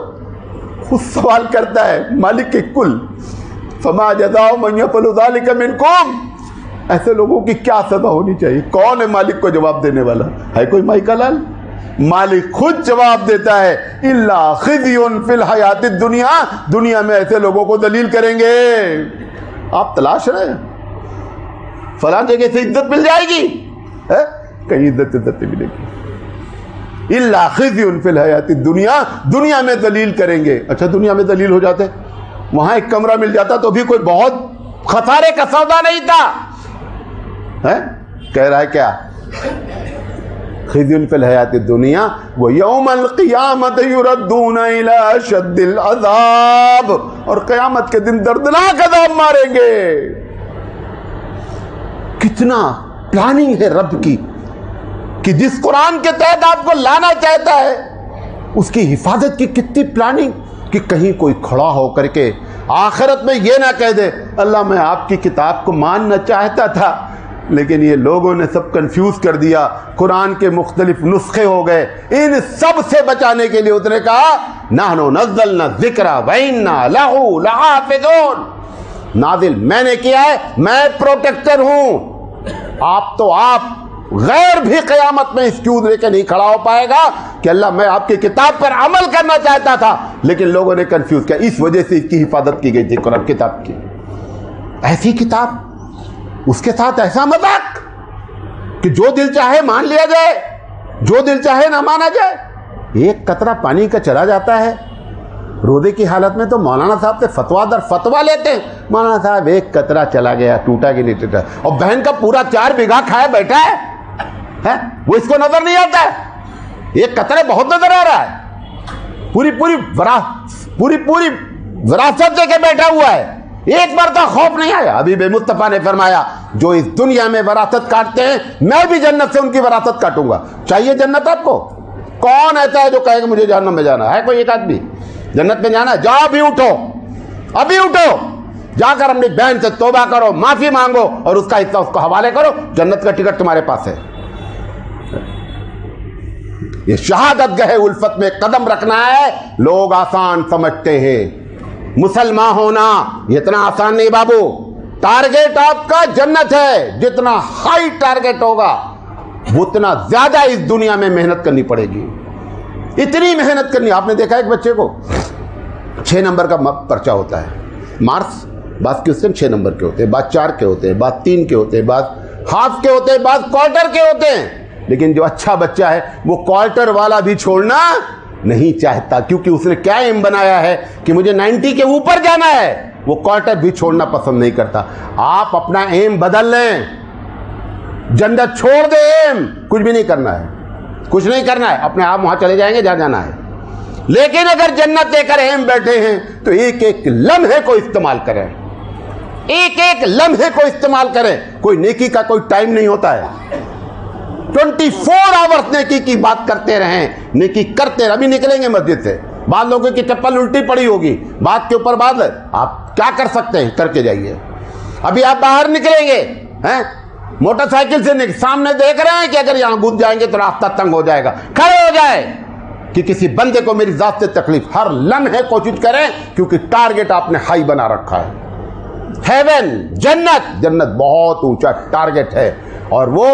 خود سوال کرتا ہے مالک کے کل, فما جزاء من يفعل ذلك منكم, ایسے لوگوں کی کیا سزا ہونی چاہیے؟ کون ہے مالک کو جواب دینے والا؟ ہے کوئی مائی کا لال؟ مالک خود جواب دیتا ہے الا خزي في الحیات الدنیا, دنیا میں ایسے لوگوں کو ذلیل کریں گے. آپ تلاش رہے ہیں فلاں جگہ سے عزت مل جائے گی, کہیں عزت نہیں ملے گی. الا خزي في الحیات الدنیا, دنیا میں ذلیل کریں گے. اچھا دنیا میں ذلیل ہو جاتے, وہاں ایک کمرہ مل جاتا تو بھی کوئی بہت خسارے کا سودا نہیں تھا. کہہ رہا ہے کیا؟ خزي في الحیات الدنیا ویوم القیامت یردون الی اشد العذاب, اور قیامت کے دن دردناک عذاب ماریں گے. کتنا پلاننگ ہے رب کی کہ جس قرآن کے تحت آپ کو لانا چاہتا ہے اس کی حفاظت کی کتنی پلاننگ کہ کہیں کوئی کھڑا ہو کر کے آخرت میں یہ نہ کہہ دے اللہ میں آپ کی کتاب کو ماننا چاہتا تھا لیکن یہ لوگوں نے سب کنفیوز کر دیا، قرآن کے مختلف نسخے ہو گئے۔ ان سب سے بچانے کے لیے اس نے کہا نحنو نزلنا الذکر وإنا لہ لحافظون، نازل میں نے کیا ہے، میں پروٹیکٹر ہوں۔ آپ غیر بھی قیامت میں ایکسکیوز لے کے نہیں کھڑا ہو پائے گا کہ اللہ میں آپ کی کتاب پر عمل کرنا چاہتا تھا لیکن لوگوں نے کنفیوز کیا، اس وجہ سے اس کی حفاظت کی گئی تھی قرآن کتاب کی۔ ایسی کتاب، اس کے ساتھ ایسا مذاق کہ جو دل چاہے مان لیا جائے، جو دل چاہے نہ مانا جائے۔ ایک قطرہ پانی کا چلا جاتا ہے روزے کی حالت میں تو مولانا صاحب سے فتوا در فتوا لیتے ہیں، مولانا صاحب ایک قطرہ چلا گیا، ٹوٹا کہ نہیں ٹوٹا، اور بہن کا پورا 4 بیگھہ کھائے بیٹھا ہے، وہ اس کو نظر نہیں آتا ہے، ایک قطرہ بہت نظر آ رہا ہے، پوری وراثت دے کے بیٹھا ہوا ہے، ایک بار کا خوف نہیں آیا۔ حبیب مصطفیٰ نے فرمایا جو اس دنیا میں وراثت کاٹتے ہیں میں بھی جنت سے ان کی وراثت کاٹوں گا۔ چاہیے جنت آپ کو؟ کون ایسا ہے جو کہے کہ مجھے جہنم میں جانا ہے؟ کوئی ایک آدمی جنت میں جانا ہے؟ جاؤ ابھی اٹھو، ابھی اٹھو، جا کر اپنی بہن سے توبہ کرو، معافی مانگو اور اس کا حصہ اس کو حوالے کرو، جنت کا ٹکٹ تمہارے پاس ہے۔ یہ شہادت گہے الفت میں قدم رکھنا ہے۔ لوگ آسان سمجھتے ہیں مسلمان ہونا، یہ اتنا آسان نہیں بابو۔ ٹارگیٹ آپ کا جنت ہے، جتنا ہائی ٹارگیٹ ہوگا اتنا زیادہ اس دنیا میں محنت کرنی پڑے گی، اتنی محنت کرنی۔ آپ نے دیکھا ایک بچے کو 6 نمبر کا پرچہ ہوتا ہے، مارکس بعض کوسچن 6 نمبر کے ہوتے ہیں، بعض 4 کے ہوتے ہیں، بعض 3 کے ہوتے ہیں، بعض ہاف کے ہوتے ہیں، بعض کوارٹر کے ہوتے ہیں، لیکن جو اچھا بچہ ہے وہ کوارٹر والا بھی چھوڑنا نہیں چاہتا، کیونکہ اس نے کیا ایم بنایا ہے کہ مجھے 90 کے اوپر جانا ہے، وہ کوارٹر بھی چھوڑنا پسند نہیں کرتا۔ آپ اپنا ایم بدل لیں، جنت چھوڑ دیں، ایم کچھ بھی نہیں کرنا ہے، کچھ نہیں کرنا ہے، اپنے آپ وہاں چلے جائیں گے جہاں جانا ہے۔ لیکن اگر جنت لے کر ایم بیٹھے ہیں تو ایک ایک لمحے کو استعمال کریں، ایک ایک لمحے کو استعمال کریں۔ کوئی نیکی کا کوئی ٹائم نہیں ہوتا ہے، 24 آورس نیکی کی بات کرتے رہیں، نیکی کرتے رہیں۔ ابھی نکلیں گے مسجد سے، بعض لوگوں کی چپل الٹی پڑی ہوگی، بات کے اوپر بات، آپ کیا کر سکتے ہیں کر کے جائیے۔ ابھی آپ باہر نکلیں گے، موٹر سائیکل سے سامنے دیکھ رہے ہیں کہ اگر یہاں گھس جائیں گے تو راستہ تنگ ہو جائے گا، کھڑے ہو جائے کہ کسی بندے کو میری ذات سے تکلیف۔ ہر لمحے کوشش کریں کیونکہ ٹارگیٹ آپ نے ہائی بنا رکھا ہے۔ ہیون، جنت، جنت بہت اونچا ٹارگیٹ ہے اور وہ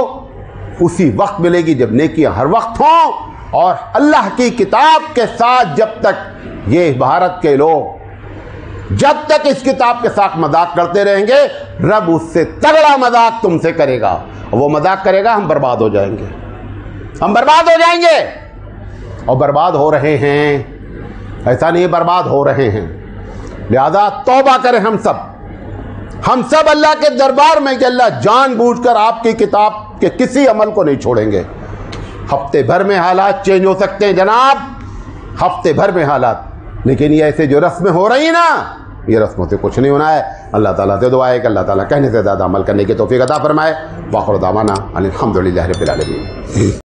اسی وقت ملے گی جب نیکیاں ہر وقت ہوں، اور اللہ کی کتاب کے ساتھ جب تک یہ بھارت کے لوگ جب تک اس کتاب کے ساتھ مذاق کرتے رہیں گے رب اس سے تگڑا مذاق تم سے کرے گا، اور وہ مذاق کرے گا ہم برباد ہو جائیں گے، ہم برباد ہو جائیں گے، اور برباد ہو رہے ہیں، ایسا نہیں برباد ہو رہے ہیں۔ لہذا توبہ کریں ہم سب اللہ کے دربار میں کہ اللہ جان بوجھ کر آپ کی کتاب کے کسی عمل کو نہیں چھوڑیں گے۔ ہفتے بھر میں حالات چینج ہو سکتے ہیں جناب، ہفتے بھر میں حالات، لیکن یہ ایسے جو رسمیں ہو رہی نا، یہ رسموں سے کچھ نہیں ہونا ہے۔ اللہ تعالیٰ سے دعا ہے کہ اللہ تعالیٰ کہنے سے زیادہ عمل کرنے کی توفیق عطا فرمائے۔ وآخر دعوانا الحمدللہ رب العالمین۔